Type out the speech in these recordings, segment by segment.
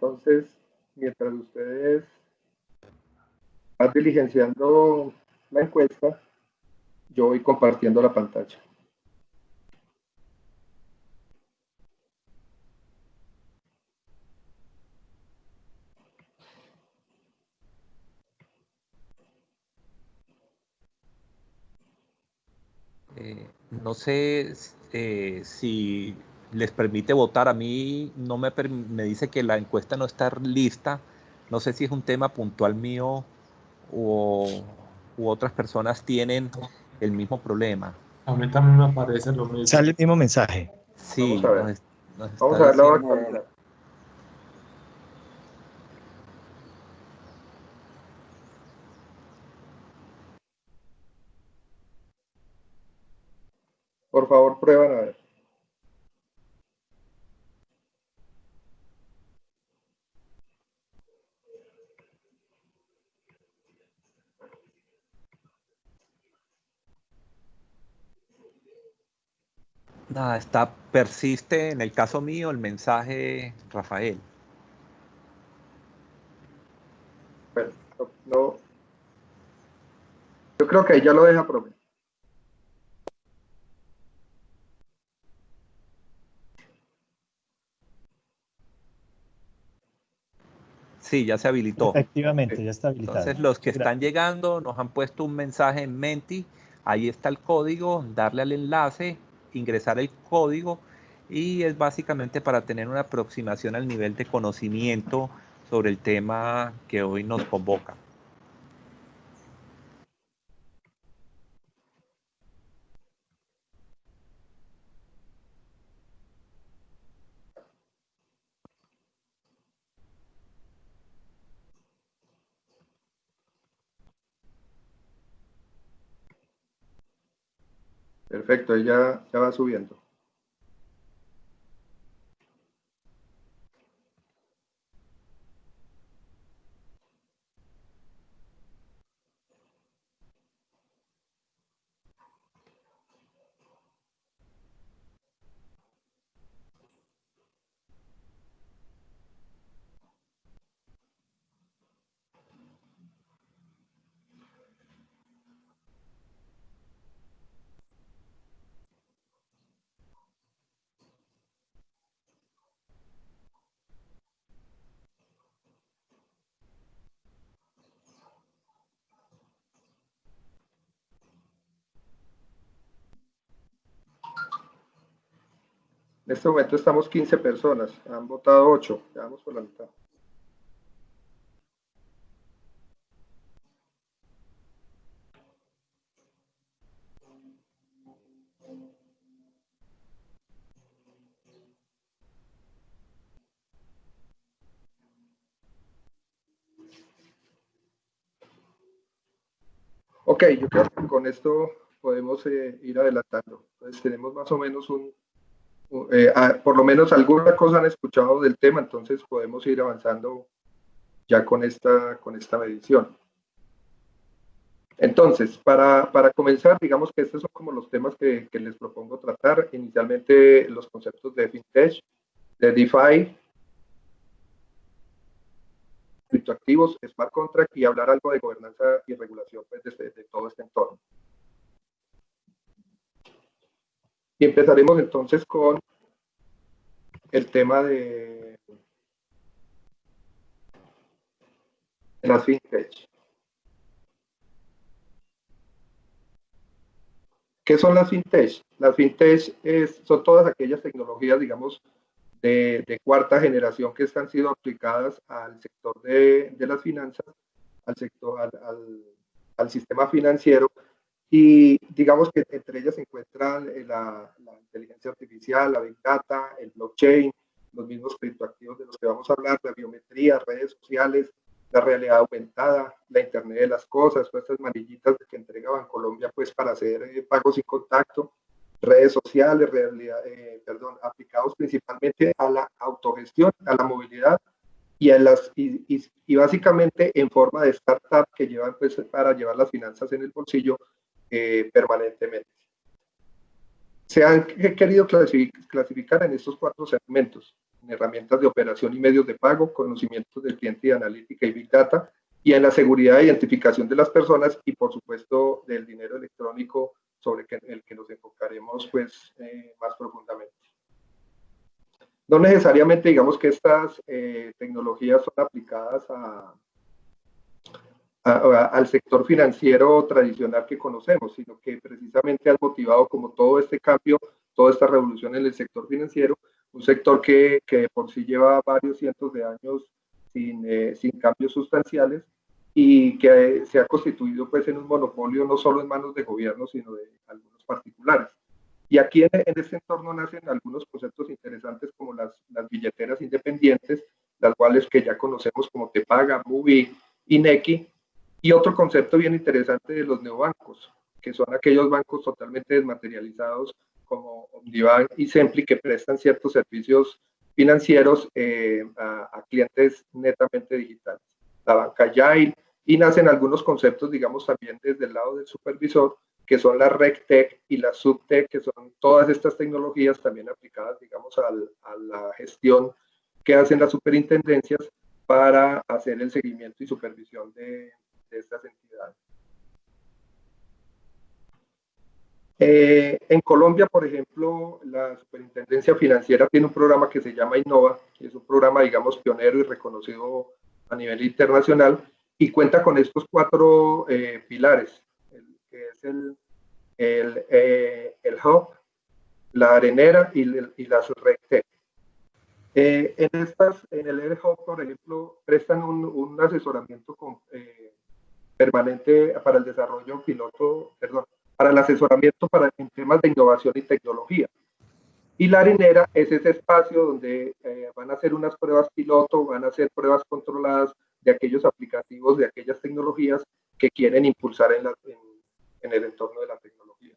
Entonces, mientras ustedes van diligenciando la encuesta, yo voy compartiendo la pantalla. No sé si les permite votar. A mí no me dice que la encuesta no está lista. No sé si es un tema puntual mío u otras personas tienen el mismo problema. A mí también me aparece lo mismo. Sale el mismo mensaje. Sí, Vamos a ver. nos está Vamos a ver la diciendo... actualidad. Por favor, prueban a ver. Nada, persiste en el caso mío el mensaje, Rafael. Bueno, no. Yo creo que ahí ya lo deja promedio. Sí, ya se habilitó. Efectivamente, Sí. ya está habilitado. Entonces, los que están llegando nos han puesto un mensaje en Menti. Ahí está el código, darle al enlace, ingresar el código y es básicamente para tener una aproximación al nivel de conocimiento sobre el tema que hoy nos convoca. Perfecto, ahí ya va subiendo. En este momento estamos 15 personas, han votado 8, ya vamos por la mitad. Ok, yo creo que con esto podemos ir adelantando. Entonces tenemos más o menos por lo menos alguna cosa han escuchado del tema, entonces podemos ir avanzando ya con esta medición. Entonces, para comenzar, digamos que estos son como los temas que les propongo tratar. Inicialmente, los conceptos de FinTech, de DeFi, criptoactivos, smart contract y hablar algo de gobernanza y regulación pues, de todo este entorno. Y empezaremos entonces con el tema de las FinTech. ¿Qué son las FinTech? Las FinTech son todas aquellas tecnologías, digamos, de cuarta generación que han sido aplicadas al sector de las finanzas, al sector, al sistema financiero, y digamos que entre ellas se encuentran la inteligencia artificial, la Big Data, el blockchain, los mismos criptoactivos de los que vamos a hablar, la biometría, redes sociales, la realidad aumentada, la Internet de las cosas, todas estas manillitas que entrega Bancolombia pues para hacer pagos sin contacto, redes sociales, aplicados principalmente a la autogestión, a la movilidad y básicamente en forma de startup que llevan pues para llevar las finanzas en el bolsillo permanentemente. Se han querido clasificar en estos 4 segmentos. herramientas de operación y medios de pago, conocimientos del cliente y analítica y Big Data, y en la seguridad e identificación de las personas y, por supuesto, del dinero electrónico, sobre el que nos enfocaremos pues, más profundamente. No necesariamente digamos que estas tecnologías son aplicadas al sector financiero tradicional que conocemos, sino que precisamente han motivado como todo este cambio, toda esta revolución en el sector financiero, un sector que por sí lleva varios cientos de años sin cambios sustanciales y que se ha constituido pues en un monopolio no solo en manos de gobiernos, sino de algunos particulares. Y aquí en este entorno nacen algunos conceptos interesantes como las billeteras independientes, las cuales que ya conocemos como Tepaga, Movi y Nequi, y otro concepto bien interesante de los neobancos, que son aquellos bancos totalmente desmaterializados como Omnibank y Sempli, que prestan ciertos servicios financieros a clientes netamente digitales. La banca Agile, y nacen algunos conceptos, digamos, también desde el lado del supervisor, que son la RegTech y la SubTech, que son todas estas tecnologías también aplicadas, digamos, a la gestión que hacen las superintendencias para hacer el seguimiento y supervisión de estas entidades. En Colombia, por ejemplo, la Superintendencia Financiera tiene un programa que se llama Innova, que es un programa, digamos, pionero y reconocido a nivel internacional, y cuenta con estos 4 pilares, que es el Hub, la Arenera y las RegTech. En el Hub, por ejemplo, prestan un asesoramiento permanente para el desarrollo para el asesoramiento en temas de innovación y tecnología. Y la Arenera es ese espacio donde van a hacer unas pruebas piloto, van a hacer pruebas controladas de aquellos aplicativos, de aquellas tecnologías que quieren impulsar en el entorno de la tecnología,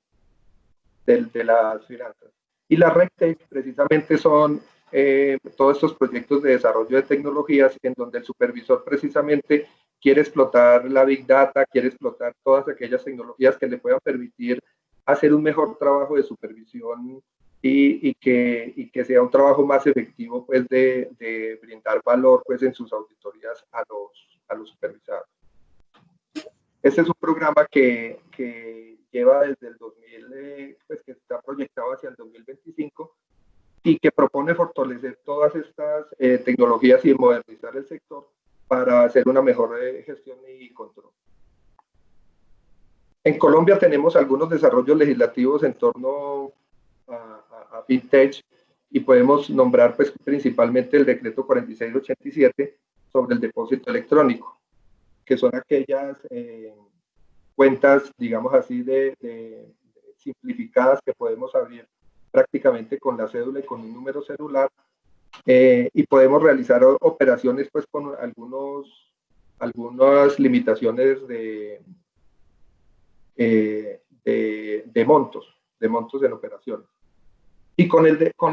de las finanzas. Y la RegTech precisamente son todos estos proyectos de desarrollo de tecnologías en donde el supervisor precisamente quiere explotar la Big Data, quiere explotar todas aquellas tecnologías que le puedan permitir hacer un mejor trabajo de supervisión y que sea un trabajo más efectivo pues, de brindar valor pues, en sus auditorías a los supervisados. Este es un programa que lleva desde el 2000, pues que está proyectado hacia el 2025 y que propone fortalecer todas estas tecnologías y modernizar el sector para hacer una mejor gestión y control. En Colombia tenemos algunos desarrollos legislativos en torno a FinTech y podemos nombrar pues, principalmente el decreto 4687 sobre el depósito electrónico, que son aquellas cuentas, digamos así, de simplificadas que podemos abrir prácticamente con la cédula y con un número celular, y podemos realizar operaciones pues con algunas limitaciones de montos en operaciones. Y con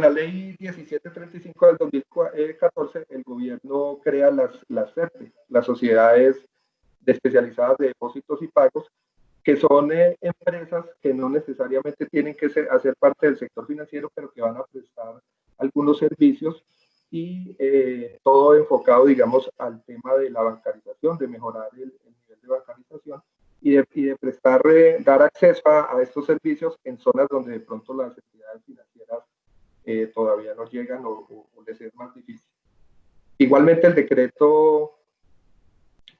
la ley 1735 del 2014, el gobierno crea las SERTE, las sociedades especializadas de depósitos y pagos, que son empresas que no necesariamente tienen que hacer parte del sector financiero, pero que van a prestar algunos servicios y todo enfocado, digamos, al tema de la bancarización, de mejorar el nivel de bancarización y de prestar, dar acceso a estos servicios en zonas donde de pronto las entidades financieras todavía no llegan o les es más difícil. Igualmente el decreto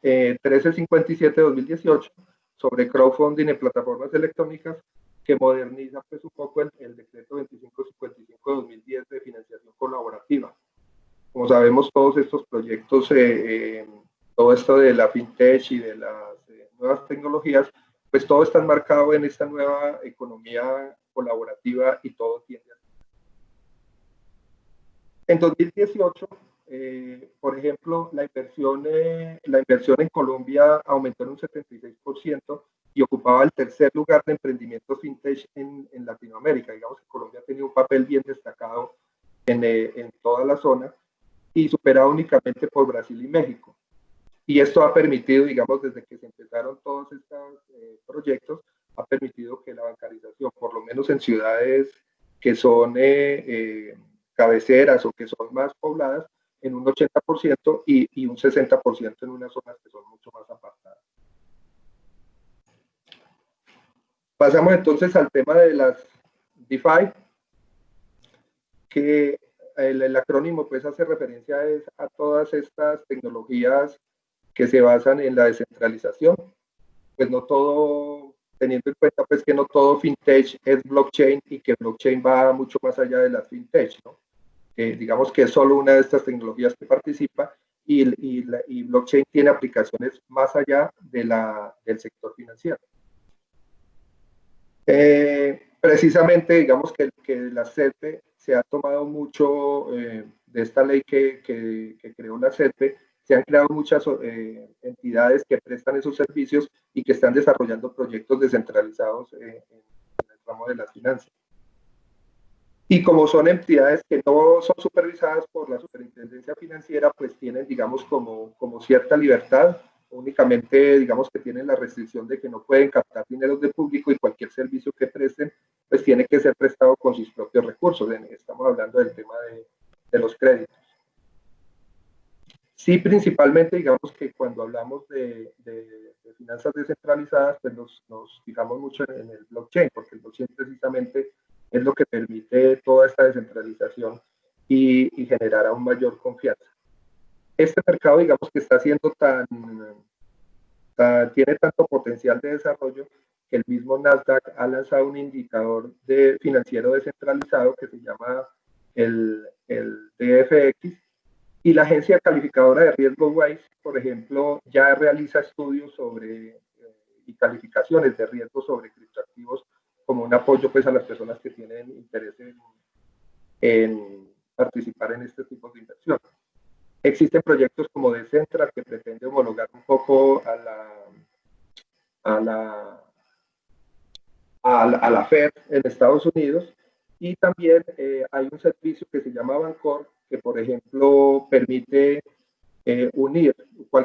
1357-2018 sobre crowdfunding en plataformas electrónicas, que moderniza pues un poco el decreto 2555-2010 de financiación colaborativa. Como sabemos, todos estos proyectos, todo esto de la FinTech y de las nuevas tecnologías, pues todo está enmarcado en esta nueva economía colaborativa y todo tiende a... En 2018, por ejemplo, la inversión en Colombia aumentó en un 76% y ocupaba el tercer lugar de emprendimiento fintech en Latinoamérica. Digamos que Colombia ha tenido un papel bien destacado en toda la zona y superado únicamente por Brasil y México. Y esto ha permitido, digamos, desde que se empezaron todos estos proyectos, ha permitido que la bancarización, por lo menos en ciudades que son cabeceras o que son más pobladas en un 80% y un 60% en unas zonas que son mucho más apartadas. Pasamos entonces al tema de las DeFi, que el acrónimo pues hace referencia a todas estas tecnologías que se basan en la descentralización. Pues no todo, teniendo en cuenta pues que no todo fintech es blockchain y que blockchain va mucho más allá de las fintech, ¿no? Digamos que es solo una de estas tecnologías que participa y blockchain tiene aplicaciones más allá del sector financiero. Precisamente, digamos que la SEDPE se ha tomado mucho de esta ley que creó la SEDPE, se han creado muchas entidades que prestan esos servicios y que están desarrollando proyectos descentralizados en el ramo de las finanzas. Y como son entidades que no son supervisadas por la superintendencia financiera, pues tienen, digamos, como cierta libertad. Únicamente, digamos que tienen la restricción de que no pueden captar dinero de público y cualquier servicio que presten, pues tiene que ser prestado con sus propios recursos. Estamos hablando del tema de los créditos. Sí, principalmente, digamos que cuando hablamos de finanzas descentralizadas, pues nos fijamos mucho en el blockchain, porque el blockchain precisamente es lo que permite toda esta descentralización y generar aún mayor confianza. Este mercado, digamos que está siendo tiene tanto potencial de desarrollo que el mismo Nasdaq ha lanzado un indicador financiero descentralizado que se llama el DFX, y la agencia calificadora de riesgo WISE, por ejemplo, ya realiza estudios y calificaciones de riesgo sobre criptoactivos como un apoyo pues a las personas que tienen interés en participar en este tipo de inversión. Existen proyectos como Decentral que pretende homologar un poco a la Fed en Estados Unidos, y también hay un servicio que se llama Bancor que, por ejemplo, permite unir o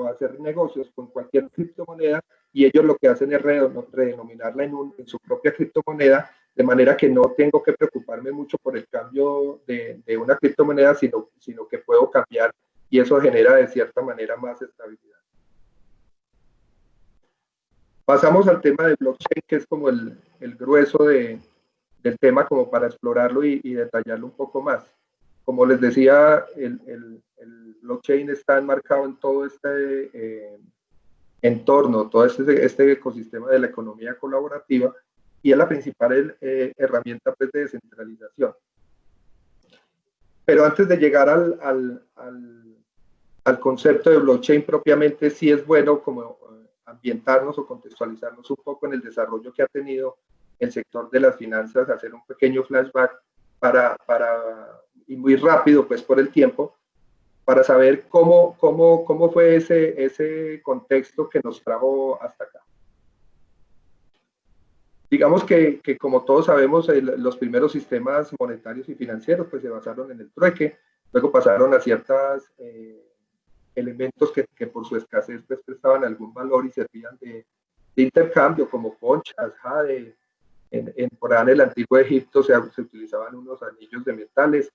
hacer negocios con cualquier criptomoneda, y ellos lo que hacen es redenominarla en su propia criptomoneda, de manera que no tengo que preocuparme mucho por el cambio de una criptomoneda, sino que puedo cambiar, y eso genera de cierta manera más estabilidad. Pasamos al tema de blockchain, que es como el grueso del tema, como para explorarlo y detallarlo un poco más. Como les decía, el blockchain está enmarcado en todo este entorno, todo este ecosistema de la economía colaborativa, y es la principal herramienta pues, de descentralización. Pero antes de llegar al concepto de blockchain propiamente, sí es bueno como ambientarnos o contextualizarnos un poco en el desarrollo que ha tenido el sector de las finanzas, hacer un pequeño flashback y muy rápido pues por el tiempo, para saber cómo fue ese contexto que nos trajo hasta acá. Digamos que como todos sabemos, los primeros sistemas monetarios y financieros pues se basaron en el trueque, luego pasaron a ciertos elementos que por su escasez pues prestaban algún valor y servían de intercambio, como conchas, jade. Por allá en el antiguo Egipto se utilizaban unos anillos de metales.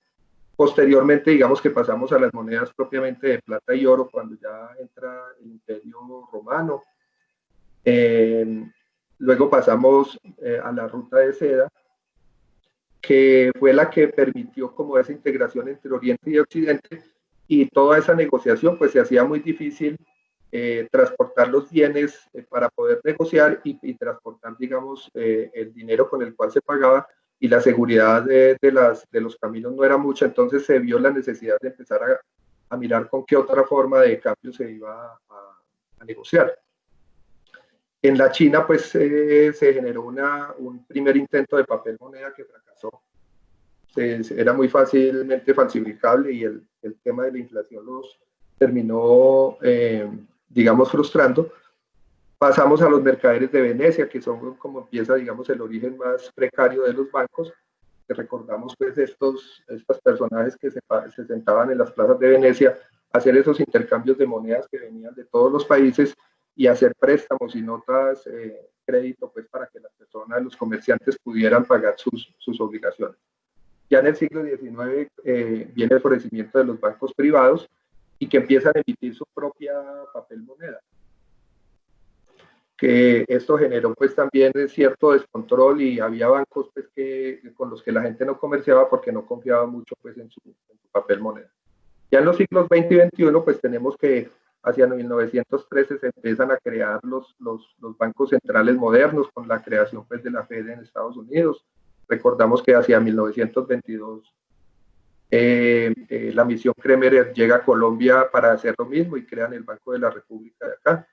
Posteriormente, digamos que pasamos a las monedas propiamente de plata y oro cuando ya entra el Imperio Romano. Luego pasamos a la ruta de seda, que fue la que permitió como esa integración entre Oriente y Occidente, y toda esa negociación pues se hacía muy difícil transportar los bienes para poder negociar y transportar, digamos, el dinero con el cual se pagaba, y la seguridad de los caminos no era mucha, entonces se vio la necesidad de empezar a mirar con qué otra forma de cambio se iba a negociar. En la China, pues, se generó un primer intento de papel moneda que fracasó. Era muy fácilmente falsificable, y el tema de la inflación los terminó, digamos, frustrando. Pasamos a los mercaderes de Venecia, que son como empieza, digamos, el origen más precario de los bancos, que recordamos pues estos personajes que se sentaban en las plazas de Venecia a hacer esos intercambios de monedas que venían de todos los países y hacer préstamos y notas crédito pues para que las personas, los comerciantes pudieran pagar sus obligaciones. Ya en el siglo XIX viene el florecimiento de los bancos privados y que empiezan a emitir su propia papel moneda. Que esto generó pues también cierto descontrol y había bancos pues con los que la gente no comerciaba porque no confiaba mucho pues en su papel moneda. Ya en los siglos XX y XXI pues tenemos que hacia 1913 se empiezan a crear los bancos centrales modernos con la creación pues de la Fed en Estados Unidos. Recordamos que hacia 1922 la misión Kremer llega a Colombia para hacer lo mismo y crean el Banco de la República de acá.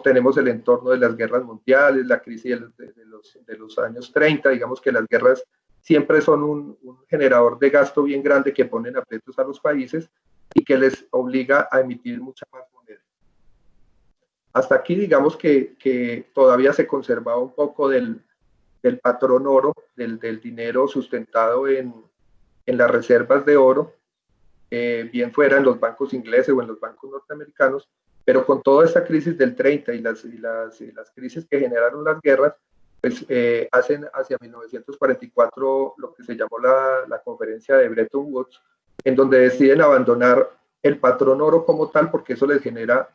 Tenemos el entorno de las guerras mundiales, la crisis de los años 30, digamos que las guerras siempre son un generador de gasto bien grande que ponen aprietos a los países y que les obliga a emitir mucha más moneda. Hasta aquí digamos que todavía se conservaba un poco del patrón oro, del dinero sustentado en las reservas de oro, bien fuera en los bancos ingleses o en los bancos norteamericanos, pero con toda esta crisis del 30 y las crisis que generaron las guerras, pues hacen hacia 1944 lo que se llamó la conferencia de Bretton Woods, en donde deciden abandonar el patrón oro como tal, porque eso les genera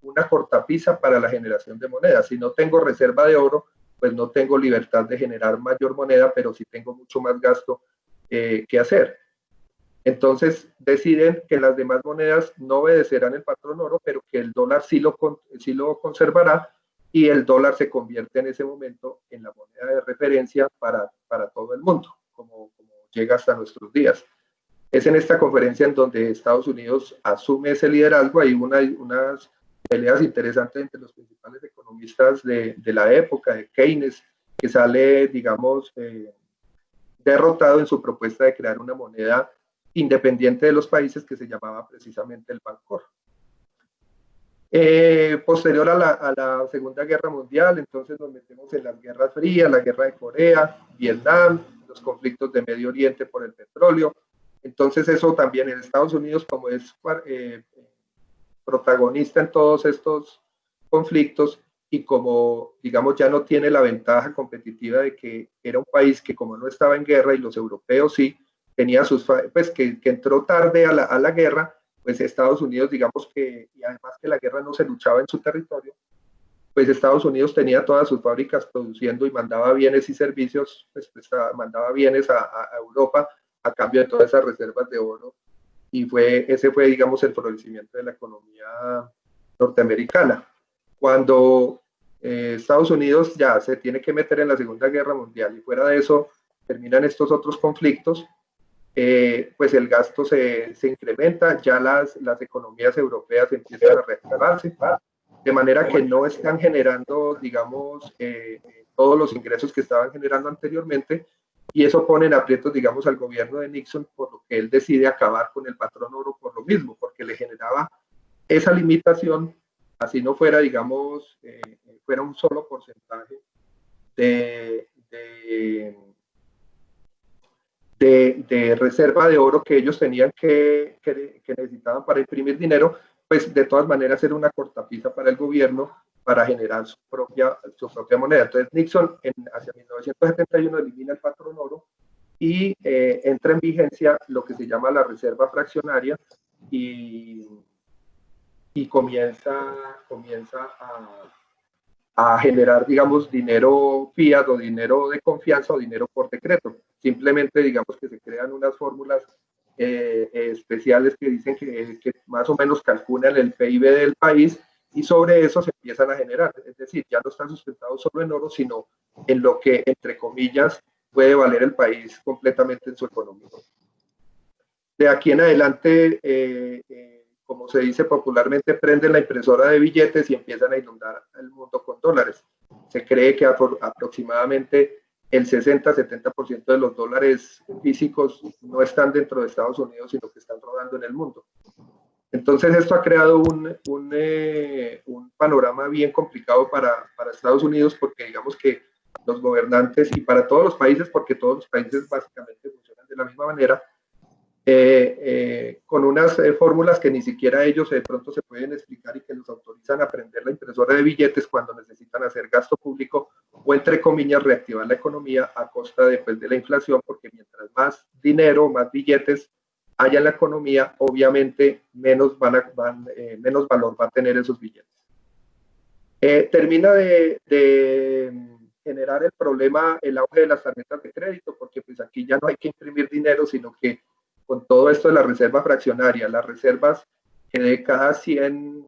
una cortapisa para la generación de moneda. Si no tengo reserva de oro, pues no tengo libertad de generar mayor moneda, pero sí tengo mucho más gasto que hacer. Entonces deciden que las demás monedas no obedecerán el patrón oro, pero que el dólar sí lo conservará y el dólar se convierte en ese momento en la moneda de referencia para todo el mundo, como llega hasta nuestros días. Es en esta conferencia en donde Estados Unidos asume ese liderazgo. Hay unas peleas interesantes entre los principales economistas de la época, de Keynes, que sale, digamos, derrotado en su propuesta de crear una moneda independiente de los países que se llamaba precisamente el Bancor. Posterior a la Segunda Guerra Mundial, entonces nos metemos en las guerras frías, la guerra de Corea, Vietnam, los conflictos de Medio Oriente por el petróleo. Entonces eso también en Estados Unidos, como es protagonista en todos estos conflictos y como, digamos, ya no tiene la ventaja competitiva de que era un país que como no estaba en guerra y los europeos sí, tenía pues que entró tarde a la guerra, pues Estados Unidos, digamos que, y además que la guerra no se luchaba en su territorio, pues Estados Unidos tenía todas sus fábricas produciendo y mandaba bienes y servicios, pues mandaba bienes a Europa a cambio de todas esas reservas de oro, y ese fue, digamos, el florecimiento de la economía norteamericana. Cuando Estados Unidos ya se tiene que meter en la Segunda Guerra Mundial y fuera de eso terminan estos otros conflictos, pues el gasto se incrementa, ya las economías europeas empiezan a reactivarse, de manera que no están generando, digamos, todos los ingresos que estaban generando anteriormente, y eso pone en aprietos, digamos, al gobierno de Nixon, por lo que él decide acabar con el patrón oro por lo mismo, porque le generaba esa limitación, así no fuera, digamos, fuera un solo porcentaje de reserva de oro que ellos tenían que necesitaban para imprimir dinero, pues de todas maneras era una cortapisa para el gobierno para generar su propia moneda. Entonces Nixon hacia 1971 elimina el patrón oro y entra en vigencia lo que se llama la reserva fraccionaria y comienza a generar, digamos, dinero fiat o dinero de confianza o dinero por decreto. Simplemente, digamos, que se crean unas fórmulas especiales que dicen que más o menos calculan el PIB del país y sobre eso se empiezan a generar. Es decir, ya no están sustentados solo en oro, sino en lo que, entre comillas, puede valer el país completamente en su economía. De aquí en adelante, como se dice popularmente, prenden la impresora de billetes y empiezan a inundar el mundo con dólares. Se cree que aproximadamente el 60-70% de los dólares físicos no están dentro de Estados Unidos, sino que están rodando en el mundo. Entonces esto ha creado un panorama bien complicado para Estados Unidos, porque digamos que los gobernantes, y para todos los países, porque todos los países básicamente funcionan de la misma manera, con unas fórmulas que ni siquiera ellos de pronto se pueden explicar y que los autorizan a prender la impresora de billetes cuando necesitan hacer gasto público o, entre comillas, reactivar la economía a costa después de la inflación, porque mientras más dinero, más billetes haya en la economía, obviamente menos valor va a tener esos billetes. Termina de generar el problema el auge de las tarjetas de crédito, porque pues aquí ya no hay que imprimir dinero, sino que con todo esto de la reserva fraccionaria, las reservas que de cada 100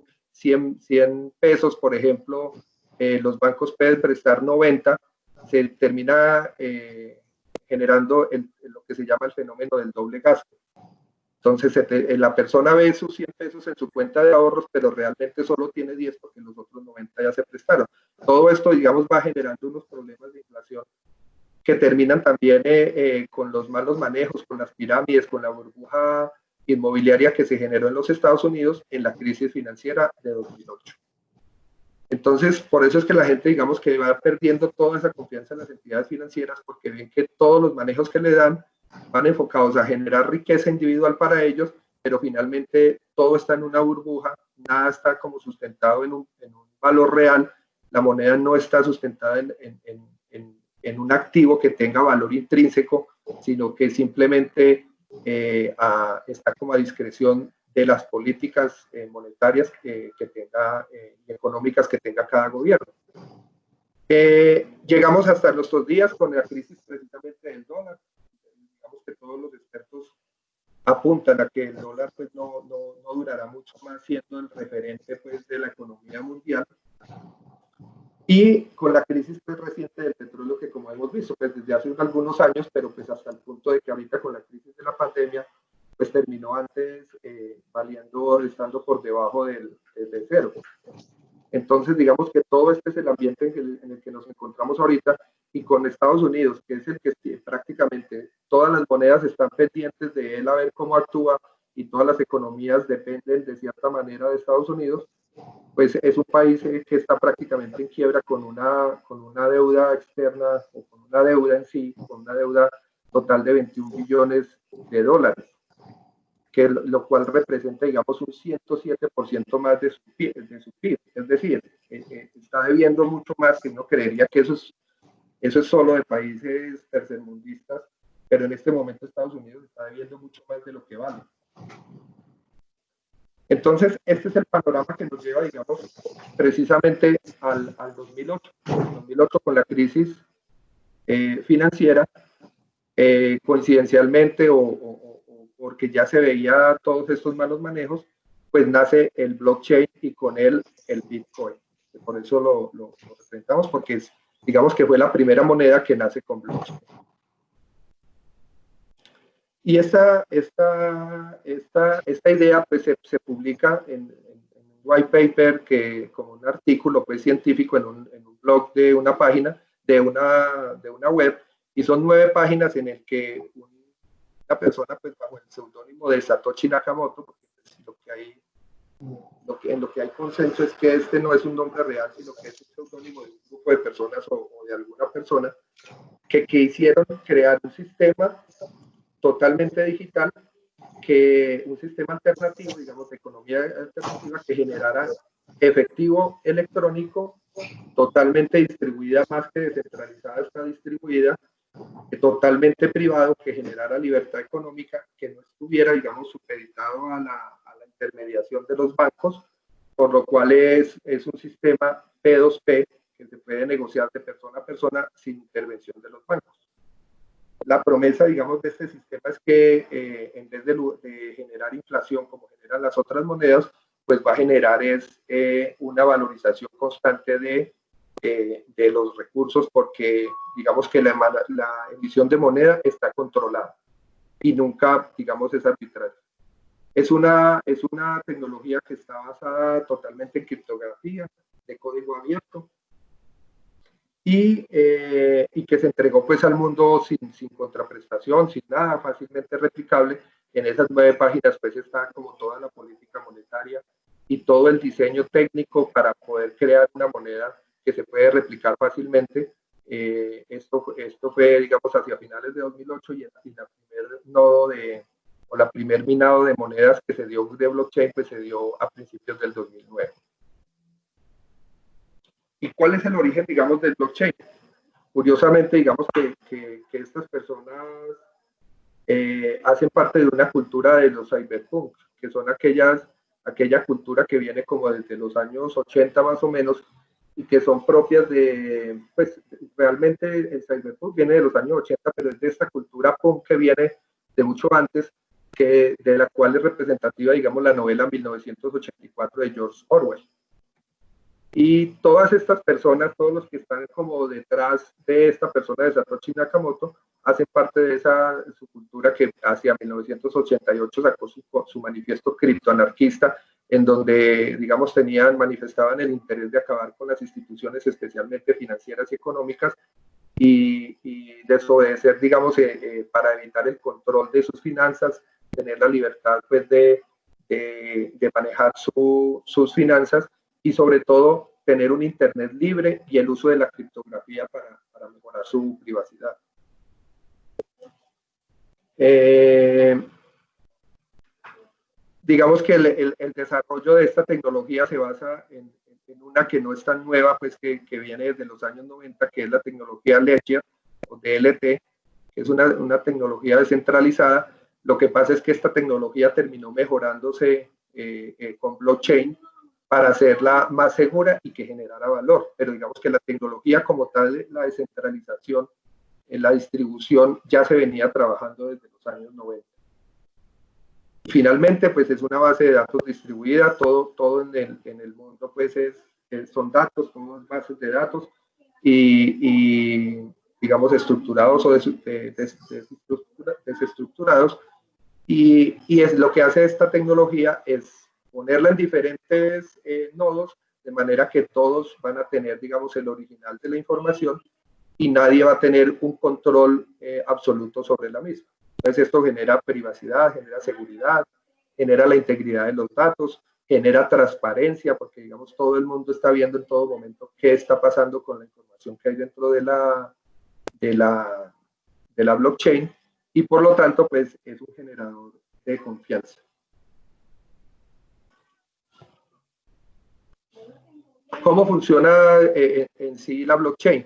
pesos, por ejemplo, los bancos pueden prestar 90, se termina generando lo que se llama el fenómeno del doble gasto. Entonces, la persona ve sus 100 pesos en su cuenta de ahorros, pero realmente solo tiene 10 porque los otros 90 ya se prestaron. Todo esto, digamos, va generando unos problemas de inflación que terminan también con los malos manejos, con las pirámides, con la burbuja inmobiliaria que se generó en los Estados Unidos en la crisis financiera de 2008. Entonces, por eso es que la gente, digamos, que va perdiendo toda esa confianza en las entidades financieras, porque ven que todos los manejos que le dan van enfocados a generar riqueza individual para ellos, pero finalmente todo está en una burbuja, nada está como sustentado en un valor real, la moneda no está sustentada en un activo que tenga valor intrínseco, sino que simplemente está como a discreción de las políticas monetarias que tenga y económicas que tenga cada gobierno. Llegamos hasta nuestros días con la crisis precisamente del dólar. Digamos que todos los expertos apuntan a que el dólar pues no durará mucho más siendo el referente pues de la economía mundial. Y con la crisis pues, reciente del petróleo, que como hemos visto pues desde hace algunos años, pero pues hasta el punto de que ahorita con la crisis de la pandemia pues terminó antes estando por debajo del cero. Entonces, digamos que todo este es el ambiente en el que nos encontramos ahorita, y con Estados Unidos, que es el que prácticamente todas las monedas están pendientes de él a ver cómo actúa, y todas las economías dependen de cierta manera de Estados Unidos, pues es un país que está prácticamente en quiebra con una deuda externa, o con una deuda en sí, con una deuda total de 21 billones de dólares. Que lo cual representa, digamos, un 107% más de su PIB. Es decir, está debiendo mucho más, que uno creería que eso es solo de países tercermundistas, pero en este momento Estados Unidos está debiendo mucho más de lo que vale. Entonces, este es el panorama que nos lleva, digamos, precisamente al 2008. En 2008, con la crisis financiera, coincidencialmente o porque ya se veía todos estos malos manejos, pues nace el blockchain y con él el Bitcoin. Por eso lo presentamos, porque digamos que fue la primera moneda que nace con blockchain. Y esta idea pues se publica en un white paper, como un artículo pues científico en un blog de una página, de una web, y son 9 páginas en el que una persona pues bajo el seudónimo de Satoshi Nakamoto, porque en lo que hay consenso es que este no es un nombre real, sino que es un seudónimo de un grupo de personas o de alguna persona que hicieron crear un sistema totalmente digital, un sistema alternativo, digamos, de economía alternativa, que generara efectivo electrónico totalmente distribuida, más que descentralizada, está distribuida, totalmente privado, que generara libertad económica, que no estuviera, digamos, supeditado a la intermediación de los bancos, por lo cual es un sistema P2P que se puede negociar de persona a persona sin intervención de los bancos. La promesa, digamos, de este sistema es que en vez de generar inflación como generan las otras monedas, pues va a generar una valorización constante de los recursos, porque digamos que la emisión de moneda está controlada y nunca, digamos, es arbitraria. Es una tecnología que está basada totalmente en criptografía, de código abierto, y que se entregó pues al mundo sin contraprestación, sin nada, fácilmente replicable. En esas 9 páginas pues está como toda la política monetaria y todo el diseño técnico para poder crear una moneda que se puede replicar fácilmente. Esto fue, digamos, hacia finales de 2008, y el primer nodo de o la primer minado de monedas que se dio de blockchain, pues se dio a principios del 2009. ¿Y cuál es el origen, digamos, del blockchain? Curiosamente, digamos que estas personas hacen parte de una cultura de los cyberpunk, que son aquella cultura que viene como desde los años 80 más o menos, y que son propias de, pues realmente el cyberpunk viene de los años 80, pero es de esta cultura punk que viene de mucho antes, de la cual es representativa, digamos, la novela 1984 de George Orwell. Y todas estas personas, todos los que están como detrás de esta persona de Satoshi Nakamoto, hacen parte de su cultura que hacia 1988 sacó su manifiesto criptoanarquista, en donde, digamos, manifestaban el interés de acabar con las instituciones, especialmente financieras y económicas, y desobedecer, digamos, para evitar el control de sus finanzas, tener la libertad, pues, de manejar sus finanzas, y sobre todo tener un internet libre y el uso de la criptografía para mejorar su privacidad. Digamos que el desarrollo de esta tecnología se basa en una que no es tan nueva, pues que viene desde los años 90, que es la tecnología Ledger o DLT, que es una tecnología descentralizada. Lo que pasa es que esta tecnología terminó mejorándose con blockchain para hacerla más segura y que generara valor. Pero digamos que la tecnología como tal, la descentralización, la distribución, ya se venía trabajando desde los años 90. Finalmente, pues es una base de datos distribuida, todo en el mundo pues son datos, son bases de datos y digamos estructurados o desestructurados, y es lo que hace esta tecnología es ponerla en diferentes nodos, de manera que todos van a tener, digamos, el original de la información y nadie va a tener un control absoluto sobre la misma. Entonces esto genera privacidad, genera seguridad, genera la integridad de los datos, genera transparencia, porque digamos todo el mundo está viendo en todo momento qué está pasando con la información que hay dentro de la blockchain, y por lo tanto pues es un generador de confianza. ¿Cómo funciona en sí la blockchain?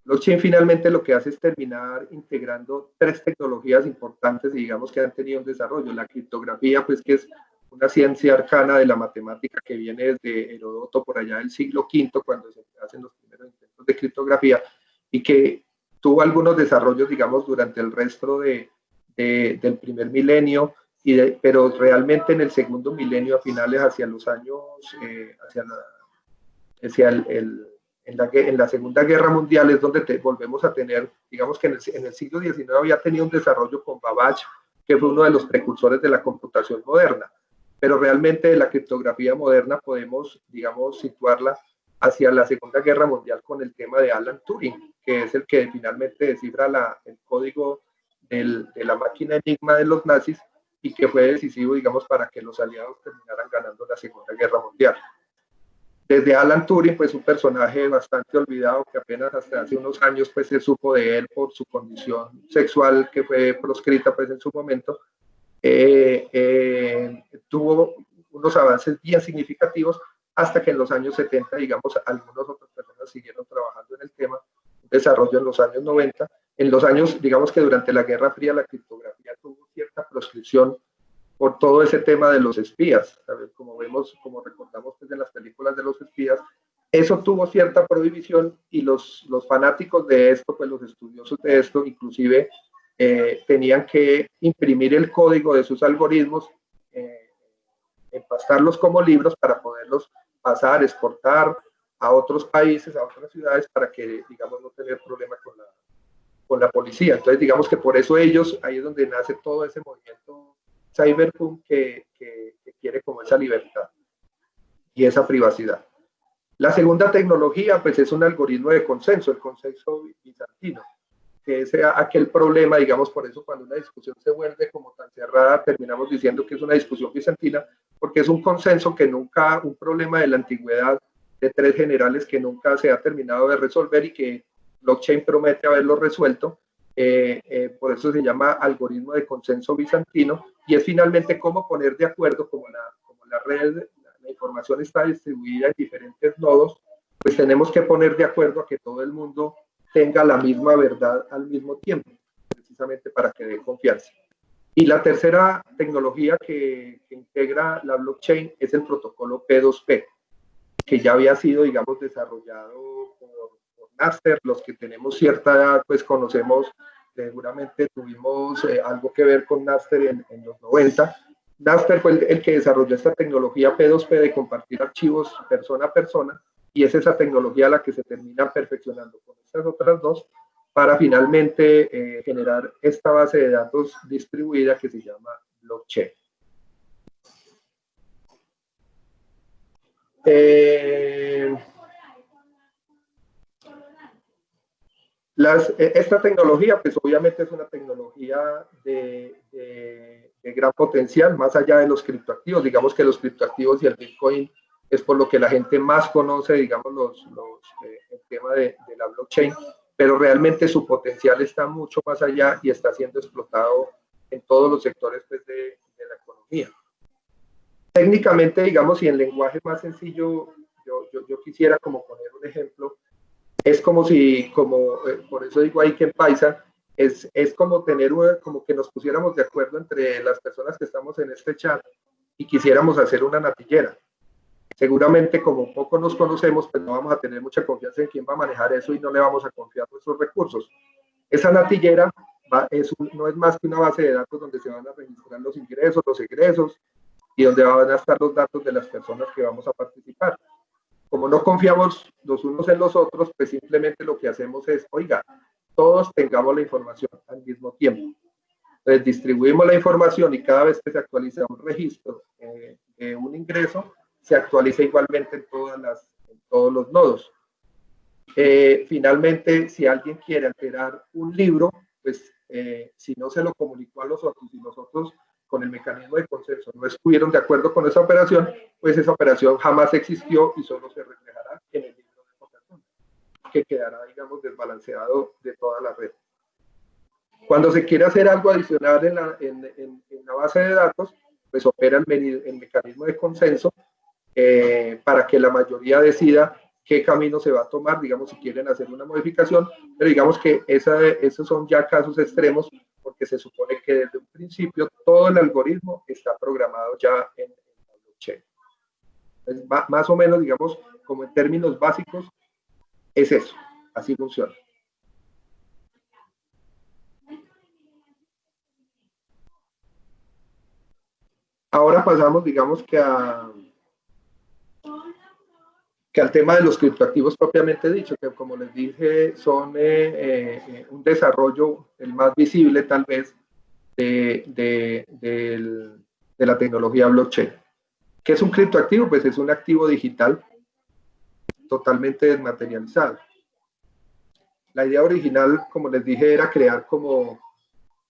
Blockchain finalmente lo que hace es terminar integrando tres tecnologías importantes y digamos que han tenido un desarrollo. La criptografía, pues que es una ciencia arcana de la matemática que viene desde Heródoto por allá del siglo V, cuando se hacen los primeros intentos de criptografía, y que tuvo algunos desarrollos, digamos, durante el resto del primer milenio, pero realmente en el segundo milenio, a finales hacia los años, en la Segunda Guerra Mundial es donde volvemos a tener, digamos que en el siglo XIX había tenido un desarrollo con Babbage, que fue uno de los precursores de la computación moderna, pero realmente la criptografía moderna podemos, digamos, situarla hacia la Segunda Guerra Mundial con el tema de Alan Turing, que es el que finalmente descifra el código de la máquina Enigma de los nazis y que fue decisivo, digamos, para que los aliados terminaran ganando la Segunda Guerra Mundial. Desde Alan Turing, pues un personaje bastante olvidado que apenas hasta hace unos años pues se supo de él por su condición sexual que fue proscrita pues en su momento, tuvo unos avances bien significativos hasta que en los años 70, digamos, algunas otras personas siguieron trabajando en el tema, desarrollo en los años 90, en los años, digamos que durante la Guerra Fría la criptografía tuvo cierta proscripción por todo ese tema de los espías, ¿sabes? Como vemos, como recordamos pues, en las películas de los espías, eso tuvo cierta prohibición y los fanáticos de esto, pues los estudiosos de esto, inclusive tenían que imprimir el código de sus algoritmos, empastarlos como libros para poderlos pasar, exportar a otros países, a otras ciudades, para que, digamos, no tener problemas con la policía. Entonces, digamos que por eso ellos, ahí es donde nace todo ese movimiento cyberpunk que quiere como esa libertad y esa privacidad. La segunda tecnología, pues es un algoritmo de consenso, el consenso bizantino, que es aquel problema, digamos, por eso cuando una discusión se vuelve como tan cerrada, terminamos diciendo que es una discusión bizantina, porque es un consenso que nunca, un problema de la antigüedad de tres generales que nunca se ha terminado de resolver y que blockchain promete haberlo resuelto, Por eso se llama algoritmo de consenso bizantino, y es finalmente cómo poner de acuerdo, como la red, la información está distribuida en diferentes nodos, pues tenemos que poner de acuerdo a que todo el mundo tenga la misma verdad al mismo tiempo, precisamente para que dé confianza. Y la tercera tecnología que integra la blockchain es el protocolo P2P, que ya había sido, digamos, desarrollado por Napster. Los que tenemos cierta edad, pues conocemos, seguramente tuvimos algo que ver con Napster en los 90. Napster fue el que desarrolló esta tecnología P2P de compartir archivos persona a persona, y es esa tecnología la que se termina perfeccionando con estas otras dos para finalmente generar esta base de datos distribuida que se llama blockchain. Esta tecnología, pues obviamente es una tecnología de gran potencial, más allá de los criptoactivos. Digamos que los criptoactivos y el Bitcoin es por lo que la gente más conoce, digamos, el tema de la blockchain, pero realmente su potencial está mucho más allá y está siendo explotado en todos los sectores, pues, de la economía. Técnicamente, digamos, y en lenguaje más sencillo, yo quisiera como poner un ejemplo. Es como si, por eso digo ahí que en paisa, es como como que nos pusiéramos de acuerdo entre las personas que estamos en este chat y quisiéramos hacer una natillera. Seguramente, como poco nos conocemos, pues no vamos a tener mucha confianza en quién va a manejar eso y no le vamos a confiar nuestros recursos. Esa natillera no es más que una base de datos donde se van a registrar los ingresos, los egresos, y donde van a estar los datos de las personas que vamos a participar. Como no confiamos los unos en los otros, pues simplemente lo que hacemos es, oiga, todos tengamos la información al mismo tiempo. Entonces distribuimos la información y cada vez que se actualiza un registro de un ingreso, se actualiza igualmente en todos los nodos. Finalmente, si alguien quiere alterar un libro, pues si no se lo comunicó a los otros y los otros con el mecanismo de consenso no estuvieron de acuerdo con esa operación, pues esa operación jamás existió y solo se reflejará en el libro de esa persona, que quedará, digamos, desbalanceado de toda la red. Cuando se quiere hacer algo adicional en la base de datos, pues opera el mecanismo de consenso para que la mayoría decida qué camino se va a tomar, digamos, si quieren hacer una modificación, pero digamos que esos son ya casos extremos, porque se supone que desde un principio todo el algoritmo está programado ya en la blockchain. Entonces, más o menos, digamos, como en términos básicos, es eso, así funciona. Ahora pasamos, digamos, que al tema de los criptoactivos propiamente dicho, que como les dije, son un desarrollo, el más visible tal vez, de la tecnología blockchain. ¿Qué es un criptoactivo? Pues es un activo digital totalmente desmaterializado. La idea original, como les dije, era crear como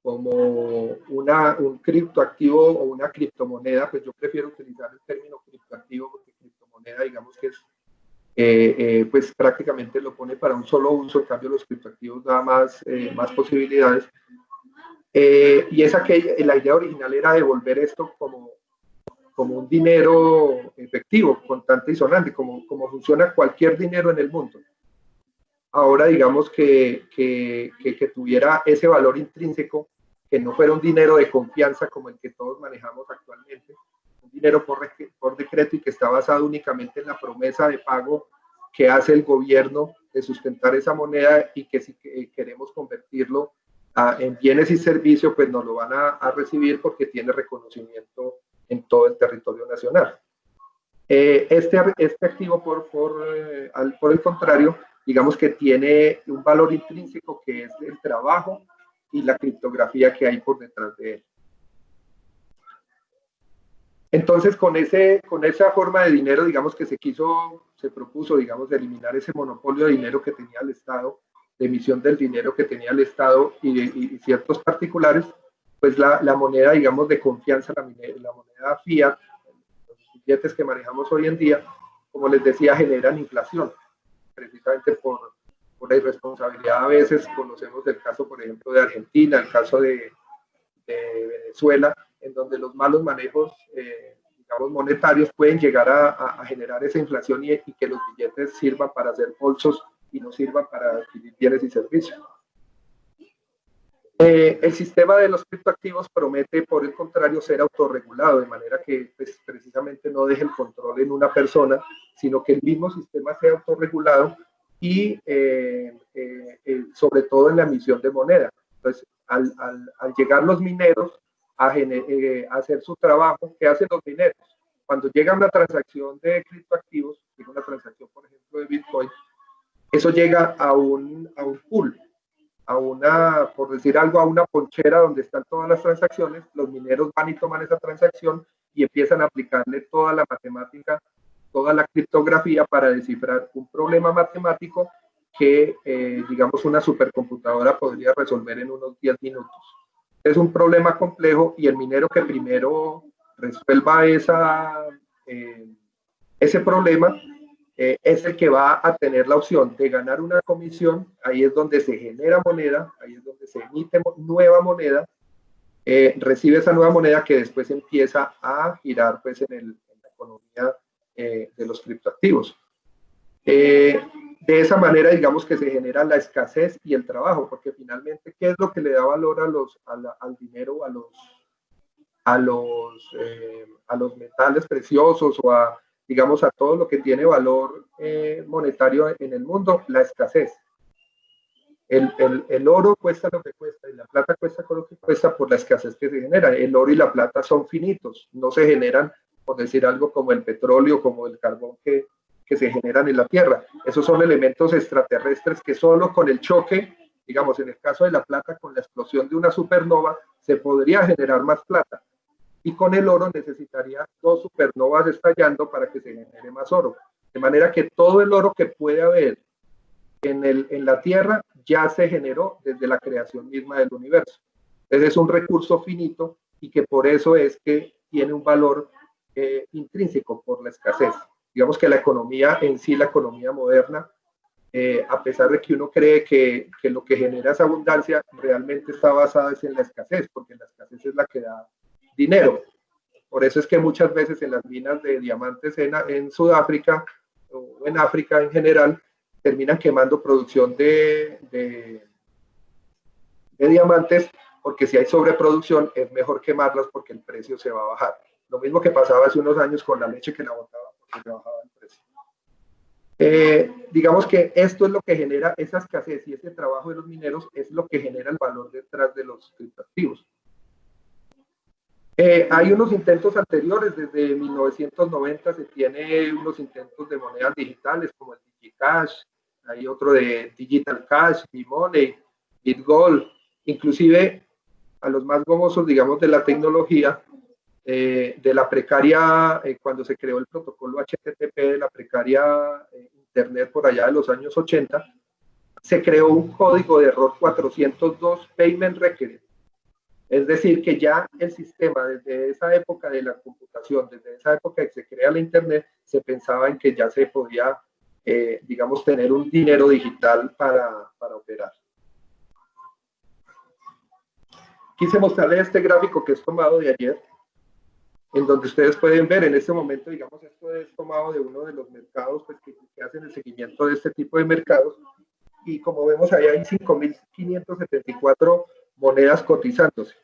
un criptoactivo o una criptomoneda. Pues yo prefiero utilizar el término criptoactivo porque criptomoneda, digamos que es pues prácticamente lo pone para un solo uso. En cambio los criptoactivos da más posibilidades, y la idea original era devolver esto como un dinero efectivo, contante y sonante, como funciona cualquier dinero en el mundo. Ahora digamos que tuviera ese valor intrínseco, que no fuera un dinero de confianza como el que todos manejamos actualmente, un dinero por decreto y que está basado únicamente en la promesa de pago que hace el gobierno de sustentar esa moneda, y que si queremos convertirlo en bienes y servicios, pues nos lo van a recibir porque tiene reconocimiento en todo el territorio nacional. Este activo, por el contrario, digamos que tiene un valor intrínseco, que es el trabajo y la criptografía que hay por detrás de él. Entonces, con esa forma de dinero, digamos que se propuso, digamos, de eliminar ese monopolio de dinero que tenía el Estado, de emisión del dinero que tenía el Estado y ciertos particulares, pues la moneda, digamos, de confianza, la moneda fiat, los billetes que manejamos hoy en día, como les decía, generan inflación, precisamente por por la irresponsabilidad a veces. Conocemos el caso, por ejemplo, de Argentina, el caso de Venezuela, en donde los malos manejos, digamos, monetarios pueden llegar a generar esa inflación y que los billetes sirvan para hacer bolsos y no sirvan para adquirir bienes y servicios. El sistema de los criptoactivos promete, por el contrario, ser autorregulado, de manera que pues, precisamente no deje el control en una persona, sino que el mismo sistema sea autorregulado y sobre todo en la emisión de moneda. Entonces, al llegar los mineros a hacer su trabajo, ¿qué hacen los mineros? Cuando llega una transacción de criptoactivos, una transacción, por ejemplo, de Bitcoin, eso llega a un pool, a una, por decir algo, a una ponchera donde están todas las transacciones. Los mineros van y toman esa transacción y empiezan a aplicarle toda la matemática, toda la criptografía para descifrar un problema matemático que, digamos, una supercomputadora podría resolver en unos 10 minutos. Es un problema complejo y el minero que primero resuelva ese problema es el que va a tener la opción de ganar una comisión. Ahí es donde se genera moneda, ahí es donde se emite nueva moneda, recibe esa nueva moneda que después empieza a girar pues, en la economía de los criptoactivos. De esa manera, digamos que se genera la escasez y el trabajo, porque finalmente, ¿qué es lo que le da valor al dinero, a los metales preciosos o digamos, a todo lo que tiene valor monetario en el mundo? La escasez. El oro cuesta lo que cuesta y la plata cuesta lo que cuesta por la escasez que se genera. El oro y la plata son finitos, no se generan, por decir algo, como el petróleo, como el carbón que se generan en la Tierra. Esos son elementos extraterrestres que solo con el choque, digamos, en el caso de la plata, con la explosión de una supernova, se podría generar más plata. Y con el oro necesitaría 2 supernovas estallando para que se genere más oro. De manera que todo el oro que puede haber en la Tierra ya se generó desde la creación misma del universo. Entonces es un recurso finito y que por eso es que tiene un valor intrínseco por la escasez. Digamos que la economía en sí, la economía moderna, a pesar de que uno cree que lo que genera esa abundancia realmente está basada en la escasez, porque la escasez es la que da dinero. Por eso es que muchas veces en las minas de diamantes en Sudáfrica o en África en general terminan quemando producción de diamantes, porque si hay sobreproducción es mejor quemarlas porque el precio se va a bajar. Lo mismo que pasaba hace unos años con la leche, que la botaban porque se bajaba el precio. Digamos que esto es lo que genera esa escasez, y ese trabajo de los mineros es lo que genera el valor detrás de los criptoactivos. Hay unos intentos anteriores, desde 1990 se tiene unos intentos de monedas digitales como el DigiCash, hay otro de Digital Cash, B-Money, BitGold, inclusive a los más gomosos, digamos, de la tecnología, de la precaria, cuando se creó el protocolo HTTP, de la precaria Internet por allá de los años 80, se creó un código de error 402 Payment Requirement. Es decir, que ya el sistema, desde esa época de la computación, desde esa época que se crea la Internet, se pensaba en que ya se podía, digamos, tener un dinero digital para operar. Quise mostrarles este gráfico que es tomado de ayer, en donde ustedes pueden ver en este momento, digamos, esto es tomado de uno de los mercados pues, que hacen el seguimiento de este tipo de mercados, y como vemos ahí hay 5.574 monedas cotizándose.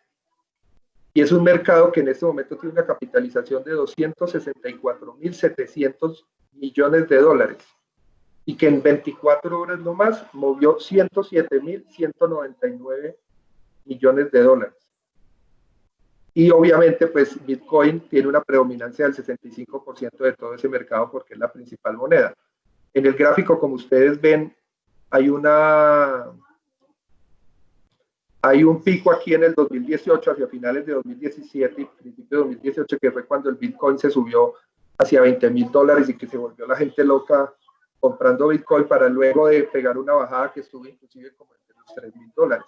Y es un mercado que en este momento tiene una capitalización de 264.700 millones de dólares, y que en 24 horas nomás movió 107.199 millones de dólares. Y obviamente, pues Bitcoin tiene una predominancia del 65% de todo ese mercado porque es la principal moneda. En el gráfico, como ustedes ven, hay un pico aquí en el 2018, hacia finales de 2017 y principio de 2018, que fue cuando el Bitcoin se subió hacia $20.000 y que se volvió la gente loca comprando Bitcoin, para luego de pegar una bajada que estuvo inclusive como entre los $3.000.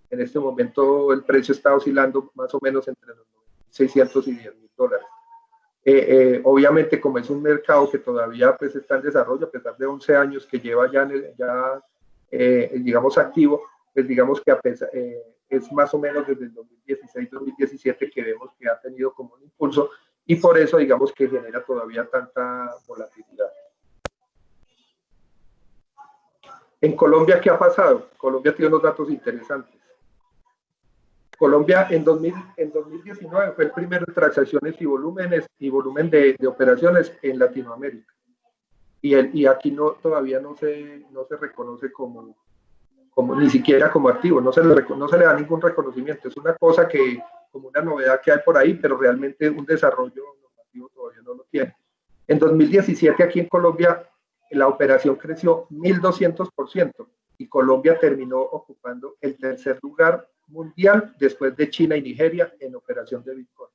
En este momento el precio está oscilando más o menos entre los $600 y $10.000. Obviamente, como es un mercado que todavía pues, está en desarrollo, a pesar de 11 años que lleva ya digamos, activo, pues digamos que es más o menos desde el 2016-2017 que vemos que ha tenido como un impulso y por eso digamos que genera todavía tanta volatilidad. En Colombia, ¿qué ha pasado? Colombia tiene unos datos interesantes. Colombia en 2019 fue el primero en transacciones y volumen de operaciones en Latinoamérica. Y aquí todavía no se reconoce como ni siquiera como activo, no se le da ningún reconocimiento. Es una cosa como una novedad que hay por ahí, pero realmente un desarrollo normativo todavía no lo tiene. En 2017 aquí en Colombia la operación creció 1.200% y Colombia terminó ocupando el tercer lugar mundial después de China y Nigeria en operación de Bitcoin.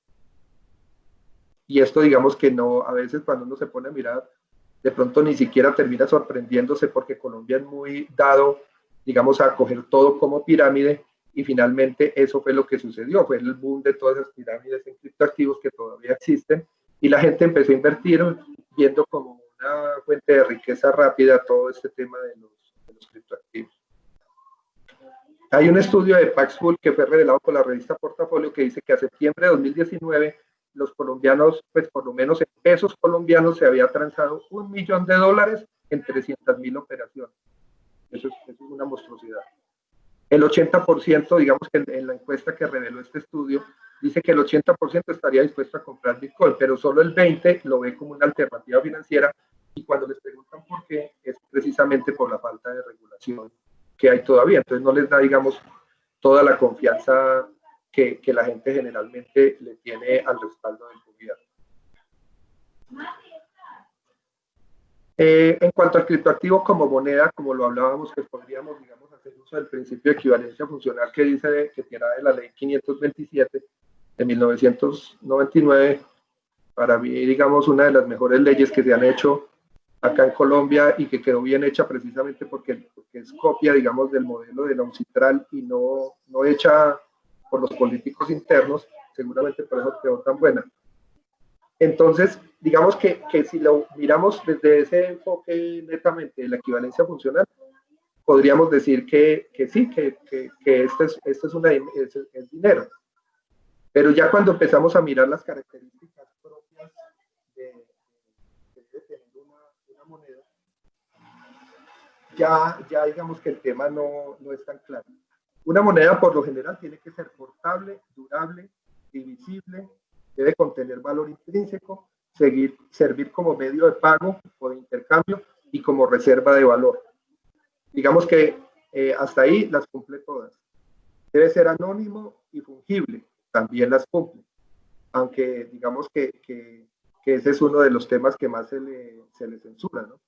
Y esto digamos que no, a veces cuando uno se pone a mirar, de pronto ni siquiera termina sorprendiéndose porque Colombia es muy dado, digamos, a coger todo como pirámide y finalmente eso fue lo que sucedió, fue el boom de todas esas pirámides en criptoactivos que todavía existen y la gente empezó a invertir viendo como una fuente de riqueza rápida todo este tema de los criptoactivos. Hay un estudio de Paxful que fue revelado por la revista Portafolio que dice que a septiembre de 2019 los colombianos, pues por lo menos en pesos colombianos se había transado $1 millón en 300.000 operaciones. Eso es una monstruosidad. El 80%, digamos que en la encuesta que reveló este estudio, dice que el 80% estaría dispuesto a comprar Bitcoin, pero solo el 20% lo ve como una alternativa financiera y cuando les preguntan por qué, es precisamente por la falta de regulación que hay todavía. Entonces no les da, digamos, toda la confianza que la gente generalmente le tiene al respaldo del gobierno. En cuanto al criptoactivo como moneda, como lo hablábamos, pues podríamos, digamos, hacer uso del principio de equivalencia funcional que dice que tiene de la ley 527 de 1999, para mí, digamos, una de las mejores leyes que se han hecho acá en Colombia y que quedó bien hecha precisamente porque es copia, digamos, del modelo de la UNCITRAL y no hecha por los políticos internos, seguramente por eso quedó tan buena. Entonces, digamos que si lo miramos desde ese enfoque netamente de la equivalencia funcional, podríamos decir que sí, que esto es dinero. Pero ya cuando empezamos a mirar las características propias de tener una moneda, ya digamos que el tema no es tan claro. Una moneda por lo general tiene que ser portable, durable, divisible, debe contener valor intrínseco, servir como medio de pago o de intercambio y como reserva de valor. Digamos que hasta ahí las cumple todas. Debe ser anónimo y fungible, también las cumple. Aunque digamos que ese es uno de los temas que más se le censura, ¿no?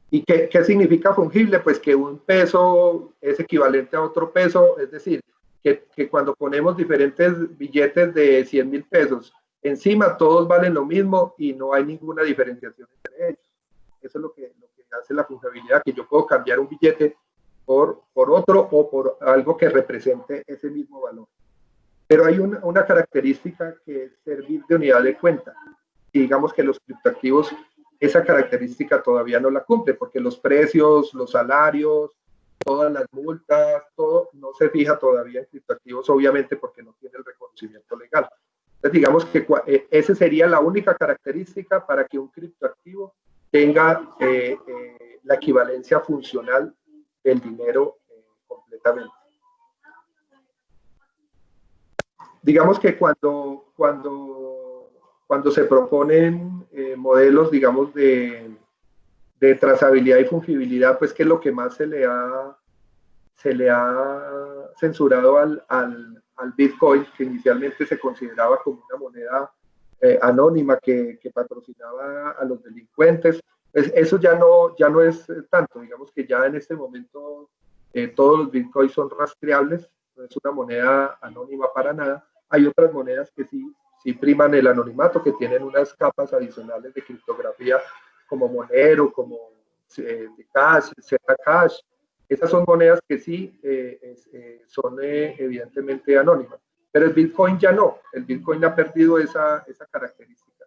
¿Y qué significa fungible? Pues que un peso es equivalente a otro peso, es decir, que cuando ponemos diferentes billetes de 100.000 pesos, encima todos valen lo mismo y no hay ninguna diferenciación entre ellos. Eso es lo que hace la fungibilidad, que yo puedo cambiar un billete por otro o por algo que represente ese mismo valor. Pero hay una característica que es servir de unidad de cuenta. Y digamos que los criptoactivos esa característica todavía no la cumple, porque los precios, los salarios, todas las multas, todo no se fija todavía en criptoactivos, obviamente porque no tiene el reconocimiento legal. Entonces digamos que esa sería la única característica para que un criptoactivo tenga la equivalencia funcional del dinero completamente. Digamos que cuando se proponen modelos, digamos, de trazabilidad y fungibilidad, pues que es lo que más se le ha censurado al Bitcoin, que inicialmente se consideraba como una moneda anónima que patrocinaba a los delincuentes. Pues eso ya no es tanto, digamos que ya en este momento todos los Bitcoins son rastreables, no es una moneda anónima para nada. Hay otras monedas que sí priman el anonimato, que tienen unas capas adicionales de criptografía como Monero, como Zcash, Zcash. Esas son monedas que sí son evidentemente anónimas. Pero el Bitcoin ya no. El Bitcoin ha perdido esa característica.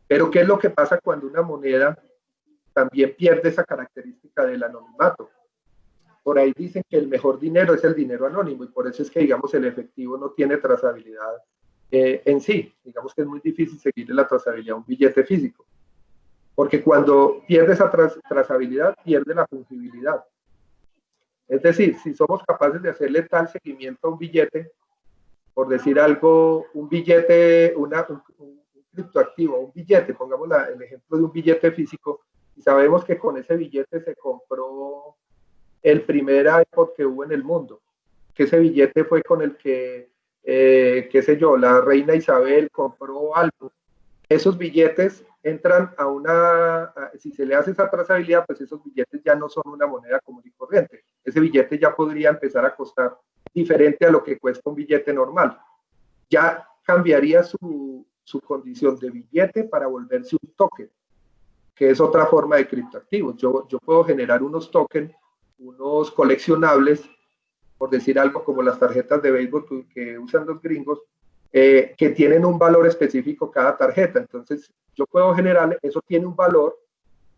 Pero ¿qué es lo que pasa cuando una moneda también pierde esa característica del anonimato? por ahí dicen que el mejor dinero es el dinero anónimo y por eso es que, digamos, el efectivo no tiene trazabilidad en sí. Digamos que es muy difícil seguirle la trazabilidad a un billete físico, porque cuando pierde esa trazabilidad, pierde la fungibilidad. Es decir, si somos capaces de hacerle tal seguimiento a un billete, por decir algo, un billete, un criptoactivo, un billete, pongamos el ejemplo de un billete físico, y sabemos que con ese billete se compró el primer iPod que hubo en el mundo, que ese billete fue con el que, qué sé yo, la reina Isabel compró algo. Esos billetes entran si se le hace esa trazabilidad, pues esos billetes ya no son una moneda común y corriente. Ese billete ya podría empezar a costar diferente a lo que cuesta un billete normal. Ya cambiaría su condición de billete para volverse un token, que es otra forma de criptoactivos. Yo puedo generar unos tokens, unos coleccionables, por decir algo como las tarjetas de béisbol que usan los gringos, que tienen un valor específico cada tarjeta. Entonces, yo puedo generar, eso tiene un valor,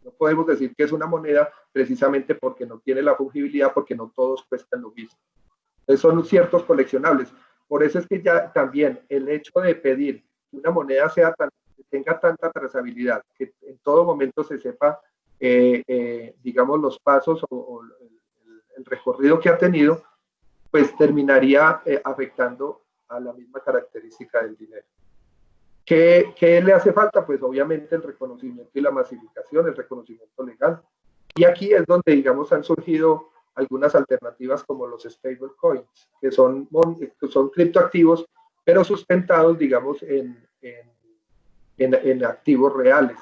no podemos decir que es una moneda precisamente porque no tiene la fungibilidad, porque no todos cuestan lo mismo. Entonces, son ciertos coleccionables. Por eso es que ya también el hecho de pedir que una moneda tenga tanta trazabilidad, que en todo momento se sepa, digamos, los pasos o el recorrido que ha tenido, pues terminaría afectando a la misma característica del dinero. ¿Qué le hace falta? Pues obviamente el reconocimiento y la masificación, el reconocimiento legal. Y aquí es donde, digamos, han surgido algunas alternativas como los stablecoins, que son criptoactivos, pero sustentados, digamos, en activos reales,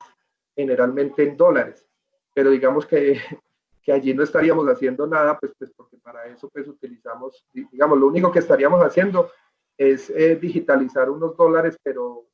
generalmente en dólares. Pero digamos que allí no estaríamos haciendo nada, pues porque para eso pues utilizamos, digamos, lo único que estaríamos haciendo es digitalizar unos dólares, pero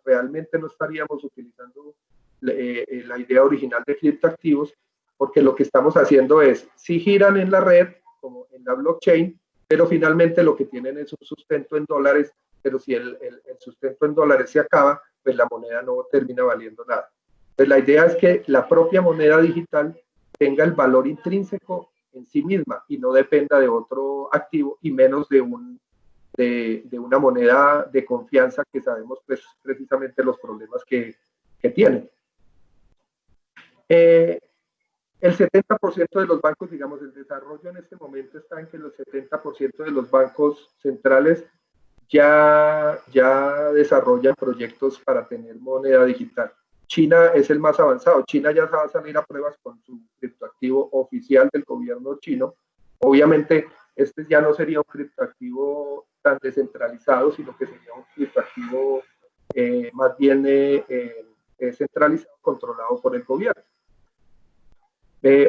realmente no estaríamos utilizando la idea original de criptoactivos, porque lo que estamos haciendo es, sí giran en la red, como en la blockchain, pero finalmente lo que tienen es un sustento en dólares, pero si el sustento en dólares se acaba, pues la moneda no termina valiendo nada. Entonces la idea es que la propia moneda digital tenga el valor intrínseco en sí misma y no dependa de otro activo y menos de una moneda de confianza que sabemos pues precisamente los problemas que tienen. El 70% de los bancos, digamos, el desarrollo en este momento está en que el 70% de los bancos centrales ya desarrollan proyectos para tener moneda digital. China es el más avanzado. China ya va a salir a pruebas con su criptoactivo oficial del gobierno chino. Obviamente, este ya no sería un criptoactivo tan descentralizado, sino que sería un criptoactivo más bien centralizado, controlado por el gobierno.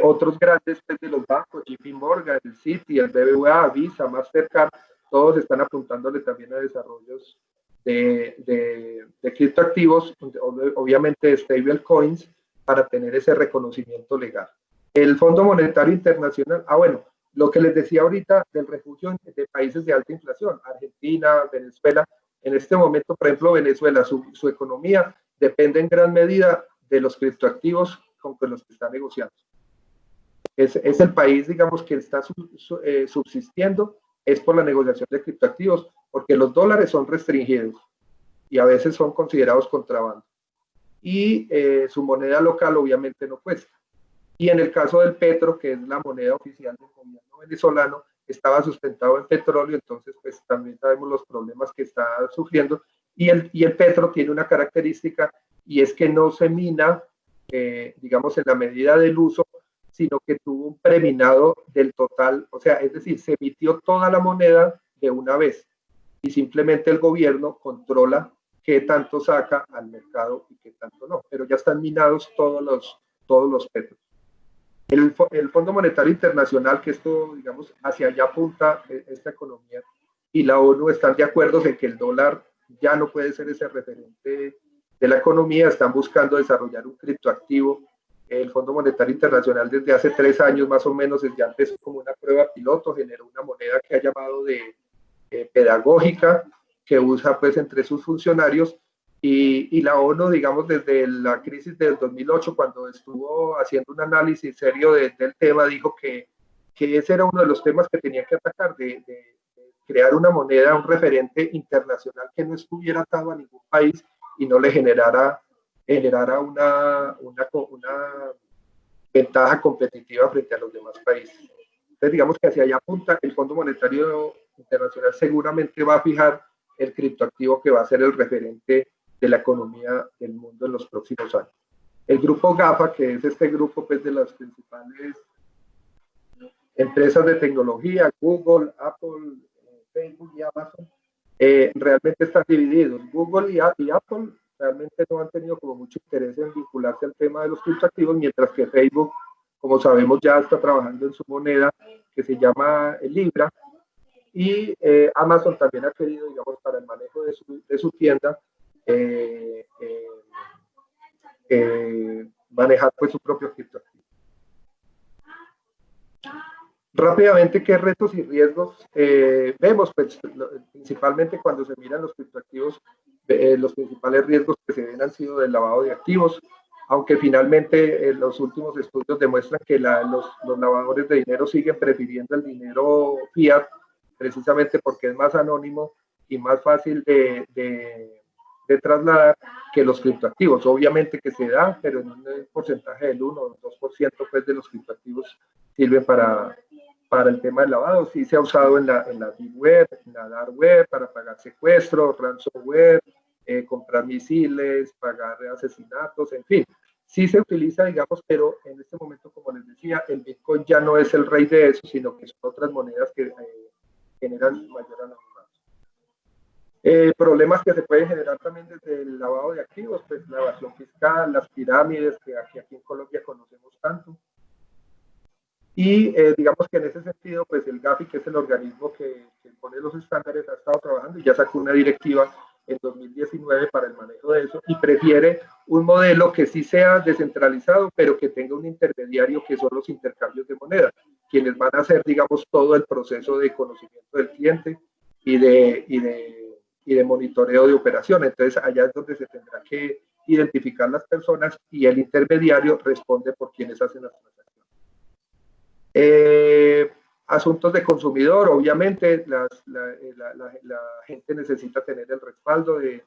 Otros grandes pues, de los bancos, JP Morgan, el Citi, el BBVA, Visa, Mastercard, todos están apuntándole también a desarrollos de criptoactivos, obviamente de stablecoins, para tener ese reconocimiento legal. El Fondo Monetario Internacional, bueno, lo que les decía ahorita del refugio de países de alta inflación, Argentina, Venezuela, en este momento, por ejemplo, Venezuela, su economía depende en gran medida de los criptoactivos con los que está negociando. Es el país, digamos, que está subsistiendo, es por la negociación de criptoactivos, porque los dólares son restringidos y a veces son considerados contrabando. Y su moneda local obviamente no cuesta. Y en el caso del petro, que es la moneda oficial del gobierno venezolano, estaba sustentado en petróleo, entonces pues también sabemos los problemas que está sufriendo. Y el petro tiene una característica y es que no se mina, digamos, en la medida del uso, sino que tuvo un preminado del total, o sea, es decir, se emitió toda la moneda de una vez y simplemente el gobierno controla qué tanto saca al mercado y qué tanto no, pero ya están minados todos los petros. El Fondo Monetario Internacional, que esto, digamos, hacia allá apunta esta economía, y la ONU están de acuerdo en que el dólar ya no puede ser ese referente de la economía, están buscando desarrollar un criptoactivo. El Fondo Monetario Internacional desde hace 3 años más o menos ya empezó como una prueba piloto, generó una moneda que ha llamado de pedagógica, que usa pues entre sus funcionarios, y la ONU, digamos, desde la crisis del 2008, cuando estuvo haciendo un análisis serio del tema, dijo que que ese era uno de los temas que tenía que atacar, de crear una moneda, un referente internacional que no estuviera atado a ningún país y no le generara una ventaja competitiva frente a los demás países. Entonces, digamos que hacia allá apunta. El Fondo Monetario Internacional seguramente va a fijar el criptoactivo que va a ser el referente de la economía del mundo en los próximos años. El grupo GAFA, que es este grupo pues, de las principales empresas de tecnología, Google, Apple, Facebook y Amazon, realmente están divididos. Google y Apple realmente no han tenido como mucho interés en vincularse al tema de los criptoactivos, mientras que Facebook, como sabemos, ya está trabajando en su moneda que se llama Libra, y Amazon también ha querido, digamos, para el manejo de su tienda, manejar pues su propio criptoactivo. Rápidamente, ¿qué retos y riesgos vemos? Pues, principalmente cuando se miran los criptoactivos, los principales riesgos que se ven han sido del lavado de activos, aunque finalmente los últimos estudios demuestran que los lavadores de dinero siguen prefiriendo el dinero fiat, precisamente porque es más anónimo y más fácil de trasladar que los criptoactivos. Obviamente que se da, pero en un porcentaje del 1 o 2% pues, de los criptoactivos sirven para el tema del lavado. Sí se ha usado en la Deep Web, en la Dark Web, para pagar secuestros, ransomware, comprar misiles, pagar asesinatos, en fin. Sí se utiliza, digamos, pero en este momento, como les decía, el Bitcoin ya no es el rey de eso, sino que son otras monedas que generan mayor anonimato. Problemas que se pueden generar también desde el lavado de activos, pues la evasión fiscal, las pirámides, que aquí en Colombia conocemos tanto. Y digamos que en ese sentido, pues el GAFI, que es el organismo que pone los estándares, ha estado trabajando y ya sacó una directiva en 2019 para el manejo de eso, y prefiere un modelo que sí sea descentralizado, pero que tenga un intermediario que son los intercambios de moneda, quienes van a hacer, digamos, todo el proceso de conocimiento del cliente y de monitoreo de operación. Entonces, allá es donde se tendrá que identificar las personas y el intermediario responde por quienes hacen las transacciones. Asuntos de consumidor, obviamente la gente necesita tener el respaldo de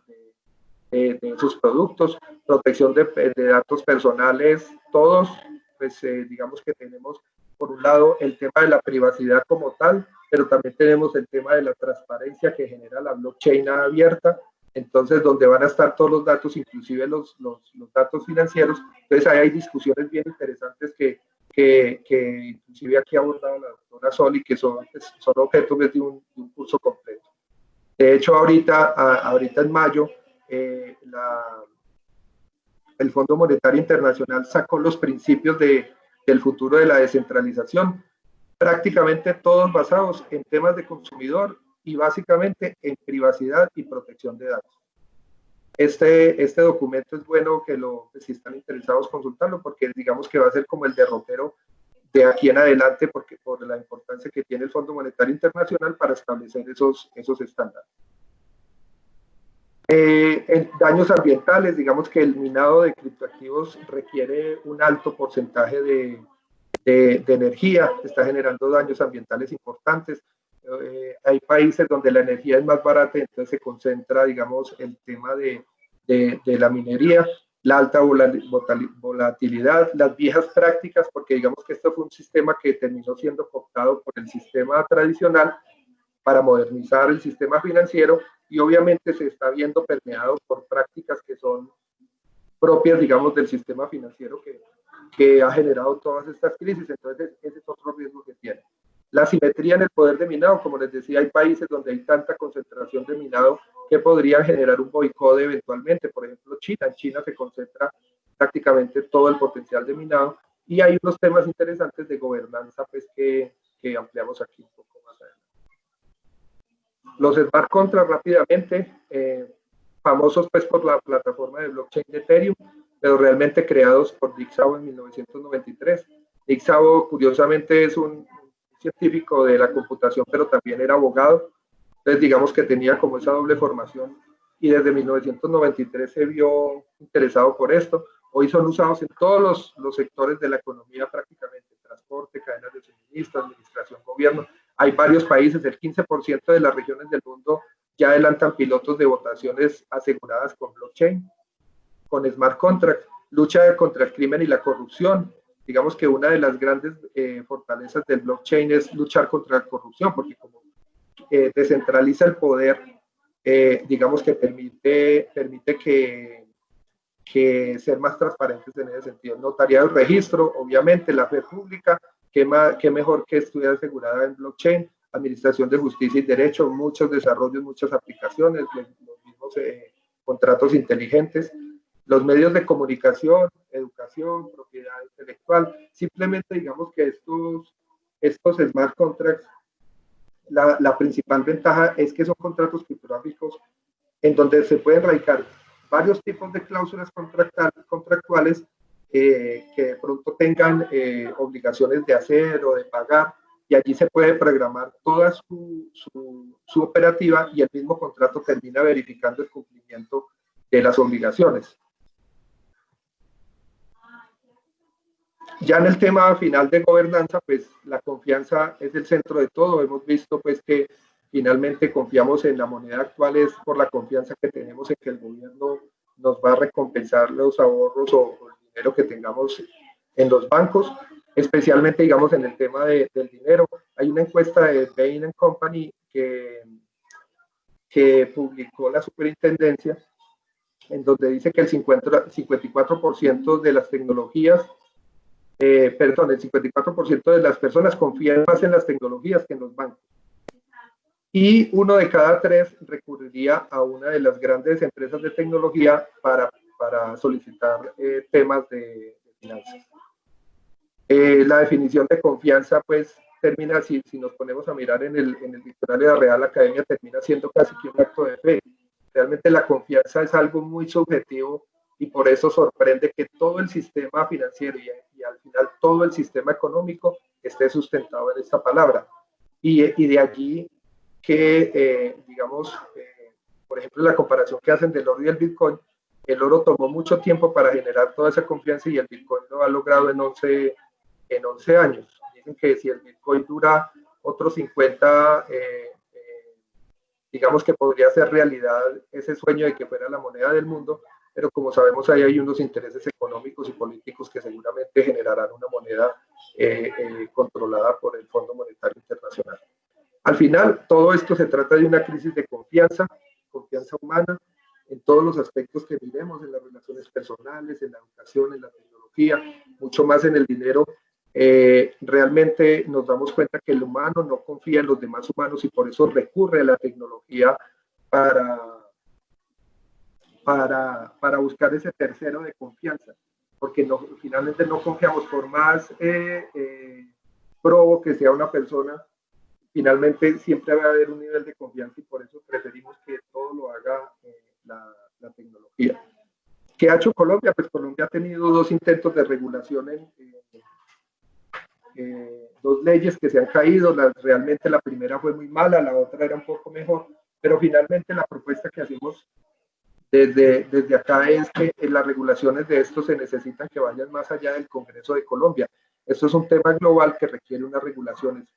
sus productos, protección de datos personales, todos, pues digamos que tenemos por un lado el tema de la privacidad como tal, pero también tenemos el tema de la transparencia que genera la blockchain abierta, entonces donde van a estar todos los datos, inclusive los datos financieros. Entonces ahí hay discusiones bien interesantes que inclusive aquí ha abordado la doctora Soli, que son objetos de un curso completo. De hecho, ahorita en mayo, el Fondo Monetario Internacional sacó los principios del futuro de la descentralización, prácticamente todos basados en temas de consumidor y básicamente en privacidad y protección de datos. Este documento es bueno que si están interesados, consultarlo, porque digamos que va a ser como el derrotero de aquí en adelante, porque por la importancia que tiene el Fondo Monetario Internacional para establecer esos estándares. En daños ambientales, digamos que el minado de criptoactivos requiere un alto porcentaje de energía, está generando daños ambientales importantes. Hay países donde la energía es más barata, entonces se concentra, digamos, el tema de la minería, la alta volatilidad, las viejas prácticas, porque digamos que esto fue un sistema que terminó siendo cooptado por el sistema tradicional para modernizar el sistema financiero, y obviamente se está viendo permeado por prácticas que son propias, digamos, del sistema financiero que ha generado todas estas crisis. Entonces ese es otro riesgo que tiene. La simetría en el poder de minado, como les decía, hay países donde hay tanta concentración de minado que podrían generar un boicot eventualmente. Por ejemplo, China. En China se concentra prácticamente todo el potencial de minado, y hay unos temas interesantes de gobernanza pues, que ampliamos aquí un poco más adelante. Los smart contracts rápidamente, famosos pues por la plataforma de blockchain de Ethereum, pero realmente creados por Dick Szabo en 1993. Dick Szabo, curiosamente, es un científico de la computación, pero también era abogado. Entonces, digamos que tenía como esa doble formación, y desde 1993 se vio interesado por esto. Hoy son usados en todos los sectores de la economía prácticamente, transporte, cadenas de suministro. suministro, administración, gobierno. Hay varios países, el 15% de las regiones del mundo ya adelantan pilotos de votaciones aseguradas con blockchain, con smart contracts, lucha contra el crimen y la corrupción. Digamos que una de las grandes fortalezas del blockchain es luchar contra la corrupción, porque como descentraliza el poder, digamos que permite que ser más transparentes en ese sentido. Notariado y registro, obviamente, la fe pública, qué mejor que estuviera asegurada en blockchain, administración de justicia y derecho, muchos desarrollos, muchas aplicaciones, los mismos contratos inteligentes, los medios de comunicación, educación, propiedad intelectual. Simplemente digamos que estos smart contracts, la principal ventaja es que son contratos criptográficos en donde se pueden radicar varios tipos de cláusulas contractuales que de pronto tengan obligaciones de hacer o de pagar, y allí se puede programar toda su operativa y el mismo contrato termina verificando el cumplimiento de las obligaciones. Ya en el tema final de gobernanza, pues la confianza es el centro de todo. Hemos visto pues que finalmente confiamos en la moneda actual es por la confianza que tenemos en que el gobierno nos va a recompensar los ahorros o el dinero que tengamos en los bancos, especialmente digamos en el tema del dinero. Hay una encuesta de Bain & Company que publicó la superintendencia, en donde dice que el 54% de las tecnologías el 54% de las personas confían más en las tecnologías que en los bancos. Y 1 de cada 3 recurriría a una de las grandes empresas de tecnología para solicitar temas de finanzas. La definición de confianza, pues, termina, si nos ponemos a mirar en el diccionario de la Real Academia, termina siendo casi que un acto de fe. Realmente la confianza es algo muy subjetivo y por eso sorprende que todo el sistema financiero y al final todo el sistema económico esté sustentado en esta palabra. Y de allí que, digamos, por ejemplo, la comparación que hacen del oro y el Bitcoin, el oro tomó mucho tiempo para generar toda esa confianza y el Bitcoin lo ha logrado en 11 años. Dicen que si el Bitcoin dura otros 50, digamos que podría ser realidad ese sueño de que fuera la moneda del mundo, pero como sabemos ahí hay unos intereses económicos y políticos que seguramente generarán una moneda controlada por el Fondo Monetario Internacional. Al final, todo esto se trata de una crisis de confianza humana, en todos los aspectos que miremos, en las relaciones personales, en la educación, en la tecnología, mucho más en el dinero. Realmente nos damos cuenta que el humano no confía en los demás humanos y por eso recurre a la tecnología para buscar ese tercero de confianza, porque finalmente no confiamos, por más probo que sea una persona, finalmente siempre va a haber un nivel de confianza y por eso preferimos que todo lo haga la tecnología. ¿Qué ha hecho Colombia? Pues Colombia ha tenido 2 intentos de regulación en 2 leyes que se han caído. Realmente la primera fue muy mala, la otra era un poco mejor, pero finalmente la propuesta que hacemos desde acá es que las regulaciones de esto se necesitan que vayan más allá del Congreso de Colombia. Esto es un tema global que requiere unas regulaciones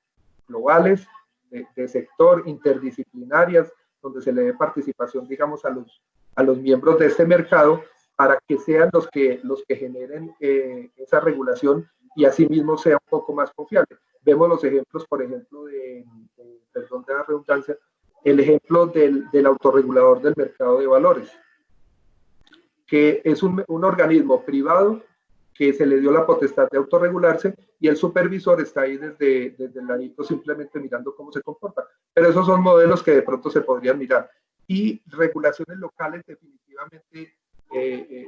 globales, de sector, interdisciplinarias, donde se le dé participación, digamos, a los miembros de este mercado para que sean los que generen esa regulación y asimismo sea un poco más confiable. Vemos los ejemplos, por ejemplo, perdón de la redundancia, el ejemplo del autorregulador del mercado de valores, que es un organismo privado que se le dio la potestad de autorregularse y el supervisor está ahí desde el ladito simplemente mirando cómo se comporta. Pero esos son modelos que de pronto se podrían mirar. Y regulaciones locales definitivamente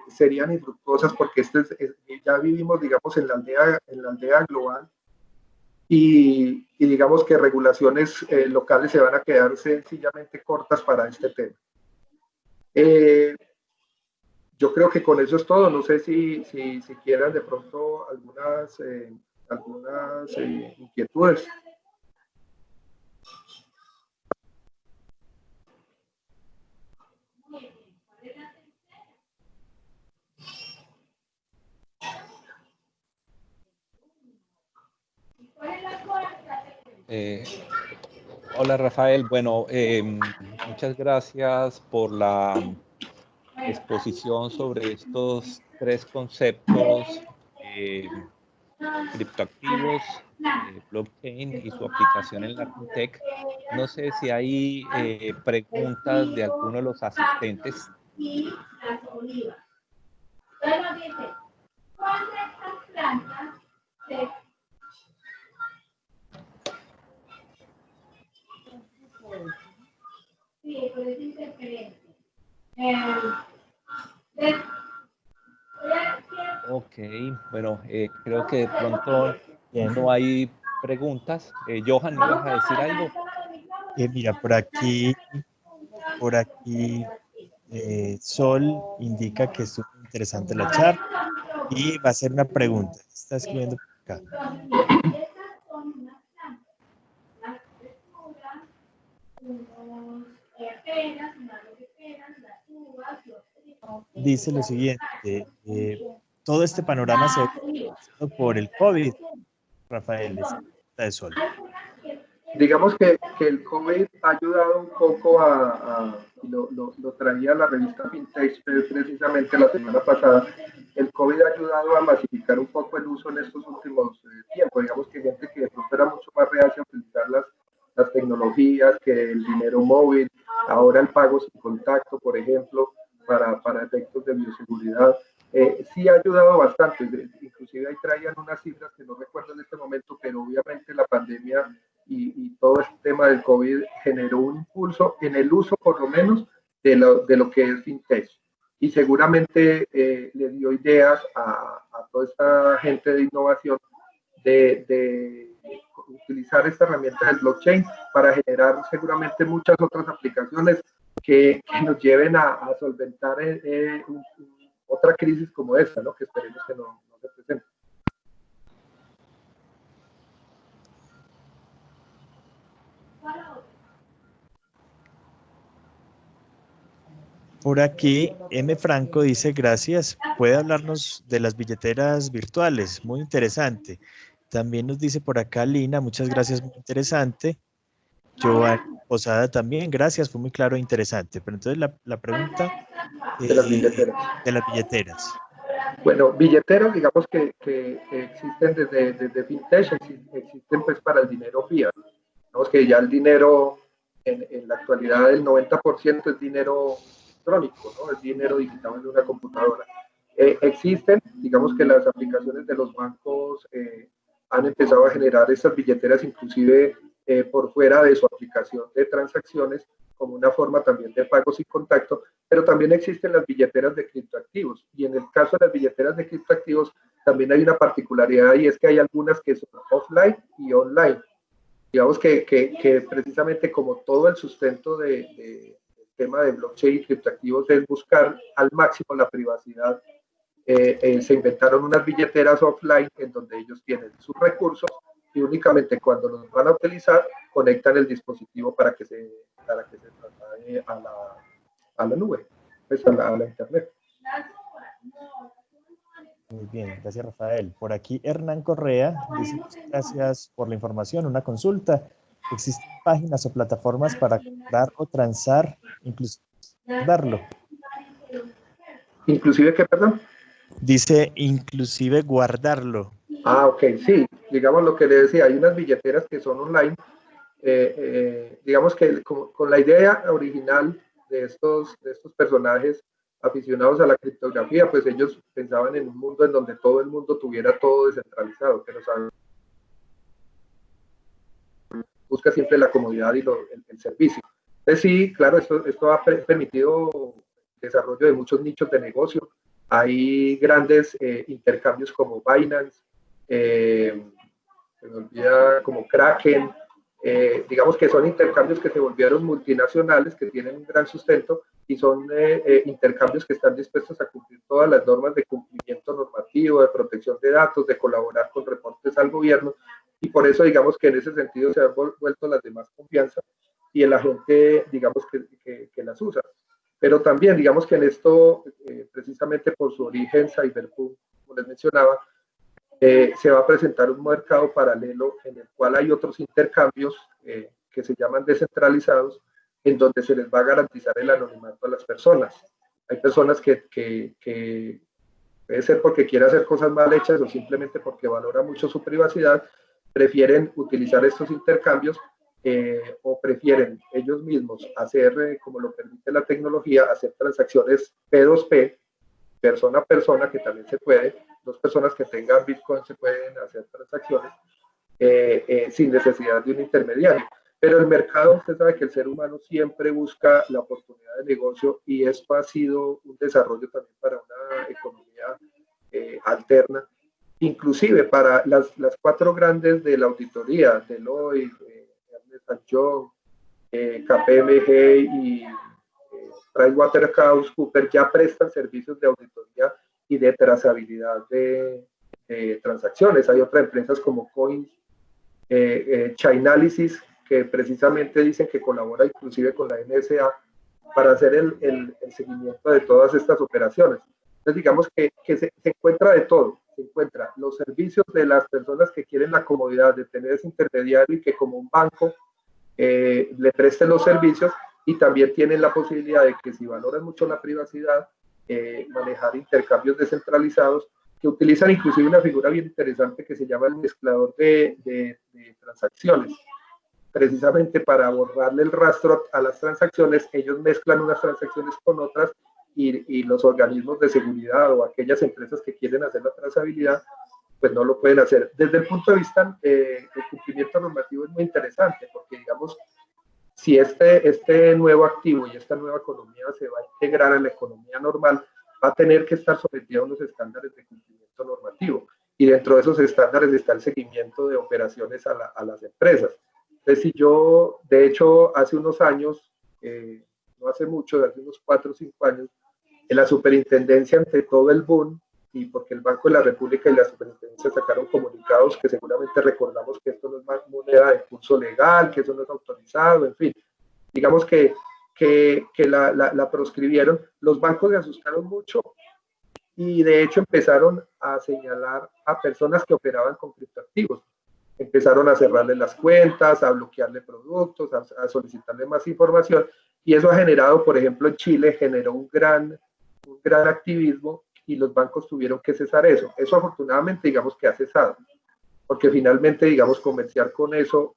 serían infructuosas porque ya vivimos, digamos, en la aldea global y digamos que regulaciones locales se van a quedar sencillamente cortas para este tema. Yo creo que con eso es todo. No sé si quieran de pronto algunas inquietudes. Eh, Hola Rafael, bueno, muchas gracias por la exposición sobre estos tres conceptos, eh, criptoactivos, blockchain y su aplicación en la fintech. No sé si hay preguntas de alguno de los asistentes. Sí, pero es interferente. Ok, bueno, creo que de pronto Bien. no hay preguntas. Johan, ¿ibas a decir algo? Mira, por aquí Sol indica que estuvo interesante la charla y va a hacer una pregunta. Está escribiendo por acá. Dice lo siguiente, todo este panorama se ve por el COVID, Rafael, es de Sol. Digamos que el COVID ha ayudado un poco lo traía la revista FinTech precisamente la semana pasada. El COVID ha ayudado a masificar un poco el uso en estos últimos tiempos. Digamos que gente que de pronto era mucho más reacia a utilizar las tecnologías, que el dinero móvil, ahora el pago sin contacto, por ejemplo, para efectos de bioseguridad. Sí ha ayudado bastante, inclusive ahí traían unas cifras que no recuerdo en este momento, pero obviamente la pandemia y todo este tema del COVID generó un impulso en el uso, por lo menos, de lo que es FinTech. Y seguramente le dio ideas a toda esta gente de innovación de utilizar esta herramienta del blockchain para generar seguramente muchas otras aplicaciones que nos lleven a solventar otra crisis como esta, ¿no? Que esperemos que no se presente. Por aquí, M. Franco dice, gracias, puede hablarnos de las billeteras virtuales, muy interesante. También nos dice por acá Lina, muchas gracias, muy interesante. Joan Posada también, gracias, fue muy claro e interesante. Pero entonces la pregunta De las billeteras. de las billeteras. Bueno, billeteras, digamos que existen desde FinTech, existen pues para el dinero fiat. Digamos que ya el dinero, en la actualidad, el 90% es dinero electrónico, ¿no? Es dinero digitado en una computadora. Existen, digamos que las aplicaciones de los bancos han empezado a generar estas billeteras inclusive por fuera de su aplicación de transacciones como una forma también de pago sin contacto, pero también existen las billeteras de criptoactivos y en el caso de las billeteras de criptoactivos también hay una particularidad y es que hay algunas que son offline y online. Digamos que precisamente como todo el sustento del tema de blockchain y criptoactivos es buscar al máximo la privacidad, se inventaron unas billeteras offline en donde ellos tienen sus recursos y únicamente cuando los van a utilizar conectan el dispositivo para que se traslade a la nube, pues a la internet. Muy bien, gracias Rafael. Por aquí Hernán Correa dice, gracias por la información, una consulta. ¿Existen páginas o plataformas para comprar o transar, incluso guardarlo? ¿Inclusive qué, perdón? Dice, inclusive guardarlo. Ah, ok, sí, digamos lo que le decía, hay unas billeteras que son online, digamos que con la idea original de estos personajes aficionados a la criptografía, pues ellos pensaban en un mundo en donde todo el mundo tuviera todo descentralizado, pero saben, busca siempre la comodidad y el servicio. Entonces sí, claro, esto ha permitido el desarrollo de muchos nichos de negocio. Hay grandes intercambios como Binance, se me olvida como Kraken, digamos que son intercambios que se volvieron multinacionales, que tienen un gran sustento y son intercambios que están dispuestos a cumplir todas las normas de cumplimiento normativo, de protección de datos, de colaborar con reportes al gobierno y por eso digamos que en ese sentido se han vuelto las de más confianza y la gente digamos que las usa. Pero también digamos que en esto, precisamente por su origen cyberpunk, como les mencionaba, se va a presentar un mercado paralelo en el cual hay otros intercambios que se llaman descentralizados, en donde se les va a garantizar el anonimato a las personas. Hay personas que puede ser porque quiere hacer cosas mal hechas o simplemente porque valora mucho su privacidad, prefieren utilizar estos intercambios o prefieren ellos mismos hacer, como lo permite la tecnología, hacer transacciones P2P, persona a persona, que también se puede, dos personas que tengan Bitcoin se pueden hacer transacciones sin necesidad de un intermediario. Pero el mercado, usted sabe que el ser humano siempre busca la oportunidad de negocio y esto ha sido un desarrollo también para una economía alterna, inclusive para las cuatro grandes de la auditoría, Deloitte, Ernst & Young, KPMG y PricewaterhouseCoopers ya prestan servicios de auditoría y de trazabilidad de transacciones. Hay otras empresas como Coins, Chainalysis, que precisamente dicen que colabora inclusive con la NSA para hacer el seguimiento de todas estas operaciones. Entonces digamos que se encuentra de todo, se encuentra los servicios de las personas que quieren la comodidad de tener ese intermediario y que como un banco le preste los servicios, y también tienen la posibilidad de que si valoran mucho la privacidad, manejar intercambios descentralizados que utilizan inclusive una figura bien interesante que se llama el mezclador de transacciones. Precisamente para borrarle el rastro a las transacciones, ellos mezclan unas transacciones con otras y los organismos de seguridad o aquellas empresas que quieren hacer la trazabilidad, pues no lo pueden hacer. Desde el punto de vista del cumplimiento normativo es muy interesante, porque digamos, si este nuevo activo y esta nueva economía se va a integrar a la economía normal, va a tener que estar sometido a unos estándares de cumplimiento normativo. Y dentro de esos estándares está el seguimiento de operaciones a las empresas. Entonces, si yo, de hecho, hace unos años, no hace mucho, hace unos 4 o 5 años, en la superintendencia, ante todo el boom, y porque el Banco de la República y la superintendencia sacaron comunicados que seguramente recordamos que esto no es más moneda de curso legal, que eso no es autorizado, en fin. Digamos que la proscribieron. Los bancos se asustaron mucho y de hecho empezaron a señalar a personas que operaban con criptoactivos. Empezaron a cerrarle las cuentas, a bloquearle productos, a solicitarle más información, y eso ha generado, por ejemplo, en Chile generó un gran activismo y los bancos tuvieron que cesar eso. Eso afortunadamente digamos que ha cesado, porque finalmente digamos comerciar con eso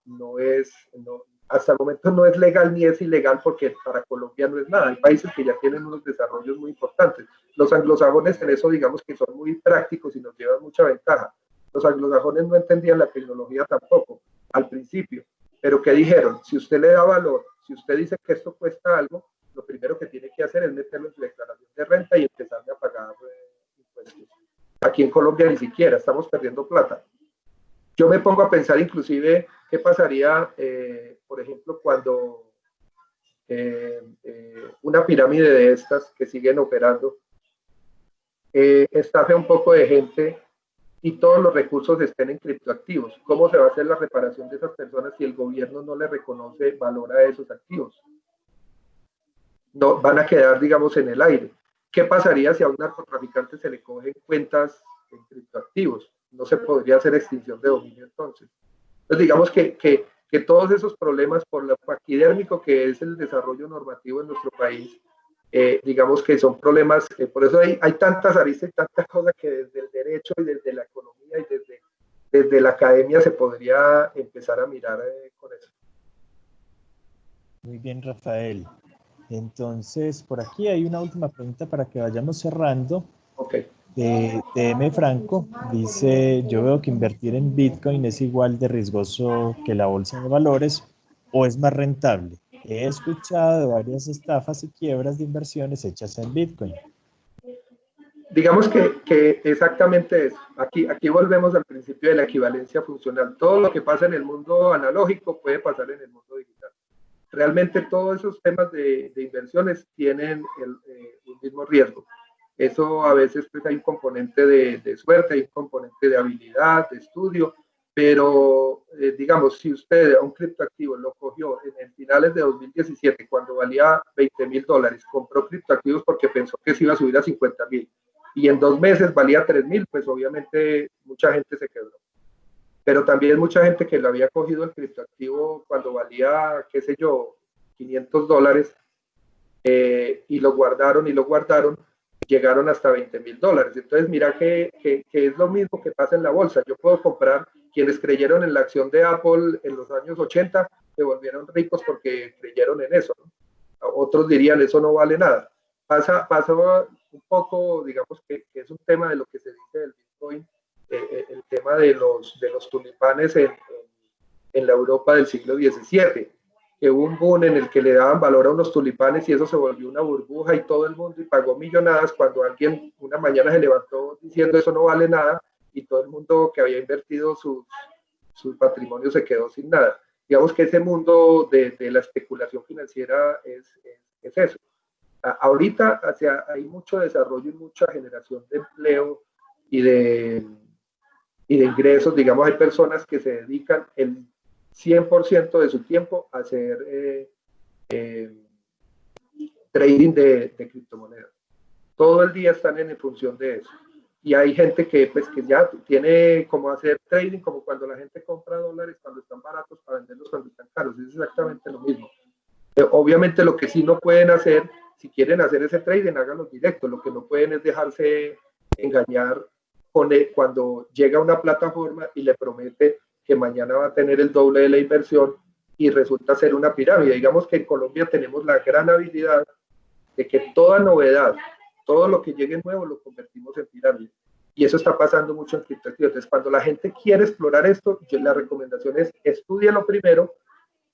hasta el momento no es legal ni es ilegal, porque para Colombia no es nada. Hay países que ya tienen unos desarrollos muy importantes. Los anglosajones en eso digamos que son muy prácticos y nos llevan mucha ventaja. Los anglosajones no entendían la tecnología tampoco al principio, pero ¿qué dijeron? Si usted le da valor, si usted dice que esto cuesta algo, lo primero que tiene que hacer es meterlo en su declaración de renta y empezarle a pagar impuestos. Aquí en Colombia ni siquiera, estamos perdiendo plata. Yo me pongo a pensar inclusive qué pasaría, por ejemplo, cuando una pirámide de estas que siguen operando estafe un poco de gente y todos los recursos estén en criptoactivos. ¿Cómo se va a hacer la reparación de esas personas si el gobierno no le reconoce valor a esos activos? No, van a quedar, digamos, en el aire. ¿Qué pasaría si a un narcotraficante se le cogen cuentas en criptoactivos? No se podría hacer extinción de dominio entonces. Entonces, digamos que todos esos problemas, por lo paquidérmico que es el desarrollo normativo en nuestro país, digamos que son problemas, por eso hay tantas aristas y tantas cosas que desde el derecho y desde la economía y desde la academia se podría empezar a mirar con eso. Muy bien, Rafael. Entonces, por aquí hay una última pregunta para que vayamos cerrando. Ok. De M. Franco, dice, yo veo que invertir en Bitcoin es igual de riesgoso que la bolsa de valores o es más rentable. He escuchado de varias estafas y quiebras de inversiones hechas en Bitcoin. Digamos que exactamente eso. Aquí volvemos al principio de la equivalencia funcional. Todo lo que pasa en el mundo analógico puede pasar en el mundo digital. Realmente todos esos temas de inversiones tienen un mismo riesgo. Eso a veces pues, hay un componente de suerte, hay un componente de habilidad, de estudio, pero digamos, si usted a un criptoactivo lo cogió en finales de 2017, cuando valía $20,000, compró criptoactivos porque pensó que se iba a subir a 50,000 y en 2 meses valía 3.000, pues obviamente mucha gente se quebró. Pero también mucha gente que lo había cogido el criptoactivo cuando valía, qué sé yo, $500, y lo guardaron, llegaron hasta $20.000. Entonces mira que es lo mismo que pasa en la bolsa. Yo puedo comprar, quienes creyeron en la acción de Apple en los años 80, se volvieron ricos porque creyeron en eso, ¿no? Otros dirían, eso no vale nada. Pasa un poco, digamos que es un tema de lo que se dice del Bitcoin, el tema de los tulipanes en la Europa del siglo XVII, que hubo un boom en el que le daban valor a unos tulipanes y eso se volvió una burbuja y todo el mundo y pagó millonadas cuando alguien una mañana se levantó diciendo eso no vale nada y todo el mundo que había invertido su patrimonio se quedó sin nada. Digamos que ese mundo de la especulación financiera es eso. Ahorita hay mucho desarrollo y mucha generación de empleo y de ingresos. Digamos, hay personas que se dedican el 100% de su tiempo a hacer trading de criptomonedas. Todo el día están en función de eso. Y hay gente que ya tiene como hacer trading, como cuando la gente compra dólares cuando están baratos para venderlos cuando están caros. Es exactamente lo mismo. Obviamente lo que sí no pueden hacer, si quieren hacer ese trading, háganlo directo. Lo que no pueden es dejarse engañar cuando llega a una plataforma y le promete que mañana va a tener el doble de la inversión y resulta ser una pirámide. Digamos que en Colombia tenemos la gran habilidad de que toda novedad, todo lo que llegue nuevo lo convertimos en pirámide. Y eso está pasando mucho en criptoactivos. Entonces, cuando la gente quiere explorar esto, la recomendación es estúdialo primero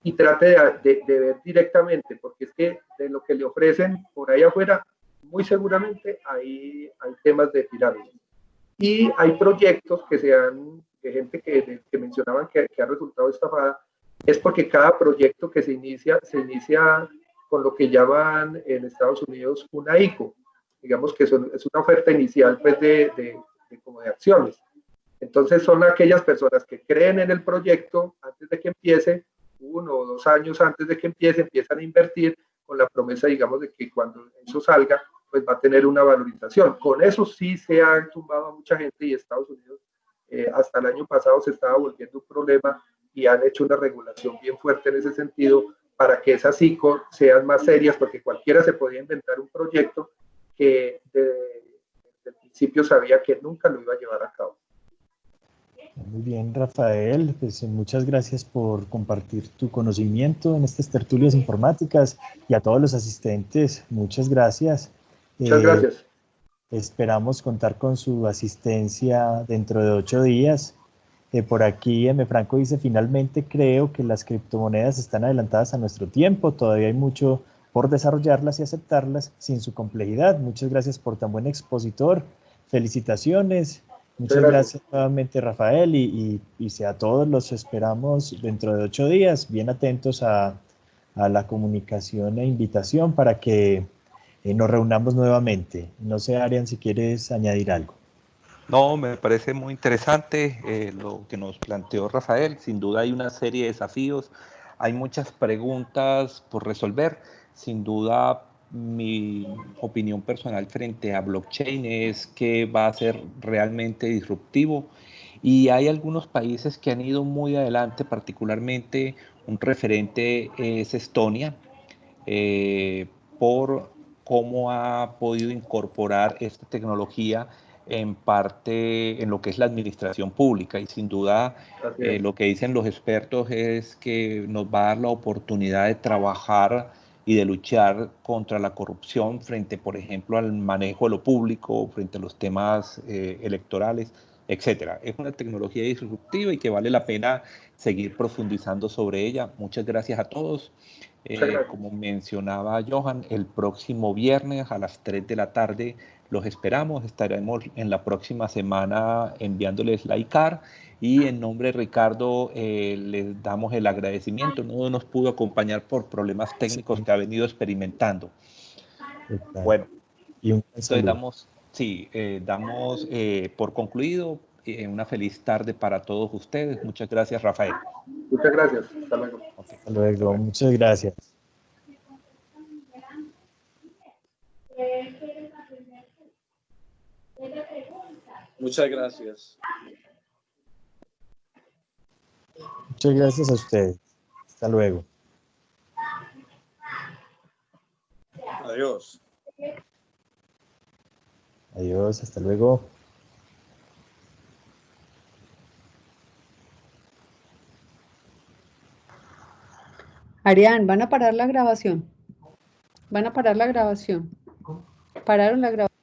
y trate de ver directamente, porque es que de lo que le ofrecen por ahí afuera, muy seguramente hay temas de pirámide. Y hay proyectos que de gente que mencionaban que ha resultado estafada, es porque cada proyecto que se inicia con lo que llaman en Estados Unidos una ICO. Digamos que es una oferta inicial pues como de acciones. Entonces son aquellas personas que creen en el proyecto antes de que empiece, 1 o 2 años antes de que empiezan a invertir con la promesa, digamos, de que cuando eso salga, pues va a tener una valorización. Con eso sí se ha tumbado a mucha gente y Estados Unidos hasta el año pasado se estaba volviendo un problema y han hecho una regulación bien fuerte en ese sentido para que esas ICO sean más serias, porque cualquiera se podía inventar un proyecto que desde el principio sabía que nunca lo iba a llevar a cabo. Muy bien, Rafael, pues muchas gracias por compartir tu conocimiento en estas tertulias informáticas y a todos los asistentes, muchas gracias. Muchas gracias. Esperamos contar con su asistencia dentro de 8 días. Por aquí, M. Franco dice, finalmente creo que las criptomonedas están adelantadas a nuestro tiempo, todavía hay mucho por desarrollarlas y aceptarlas sin su complejidad. Muchas gracias por tan buen expositor, felicitaciones. Muchas gracias nuevamente, Rafael, y a todos los esperamos dentro de 8 días, bien atentos a la comunicación e invitación para que nos reunamos nuevamente. No sé, Arian, si quieres añadir algo. No, me parece muy interesante lo que nos planteó Rafael. Sin duda hay una serie de desafíos, hay muchas preguntas por resolver. Sin duda, mi opinión personal frente a blockchain es que va a ser realmente disruptivo y hay algunos países que han ido muy adelante, particularmente un referente es Estonia, por cómo ha podido incorporar esta tecnología en parte en lo que es la administración pública y sin duda lo que dicen los expertos es que nos va a dar la oportunidad de trabajar y de luchar contra la corrupción frente, por ejemplo, al manejo de lo público, frente a los temas electorales, etcétera. Es una tecnología disruptiva y que vale la pena seguir profundizando sobre ella. Muchas gracias a todos. Como mencionaba Johan, el próximo viernes a las 3 de la tarde los esperamos. Estaremos en la próxima semana enviándoles la ICAR y en nombre de Ricardo les damos el agradecimiento. No nos pudo acompañar por problemas técnicos que ha venido experimentando. Bueno, entonces damos por concluido. Una feliz tarde para todos ustedes. Muchas gracias, Rafael. Muchas gracias. Hasta luego. Hasta luego. Muchas gracias. Muchas gracias. Muchas gracias a ustedes. Hasta luego. Adiós. Adiós, hasta luego. Arián, van a parar la grabación. Van a parar la grabación. Pararon la grabación.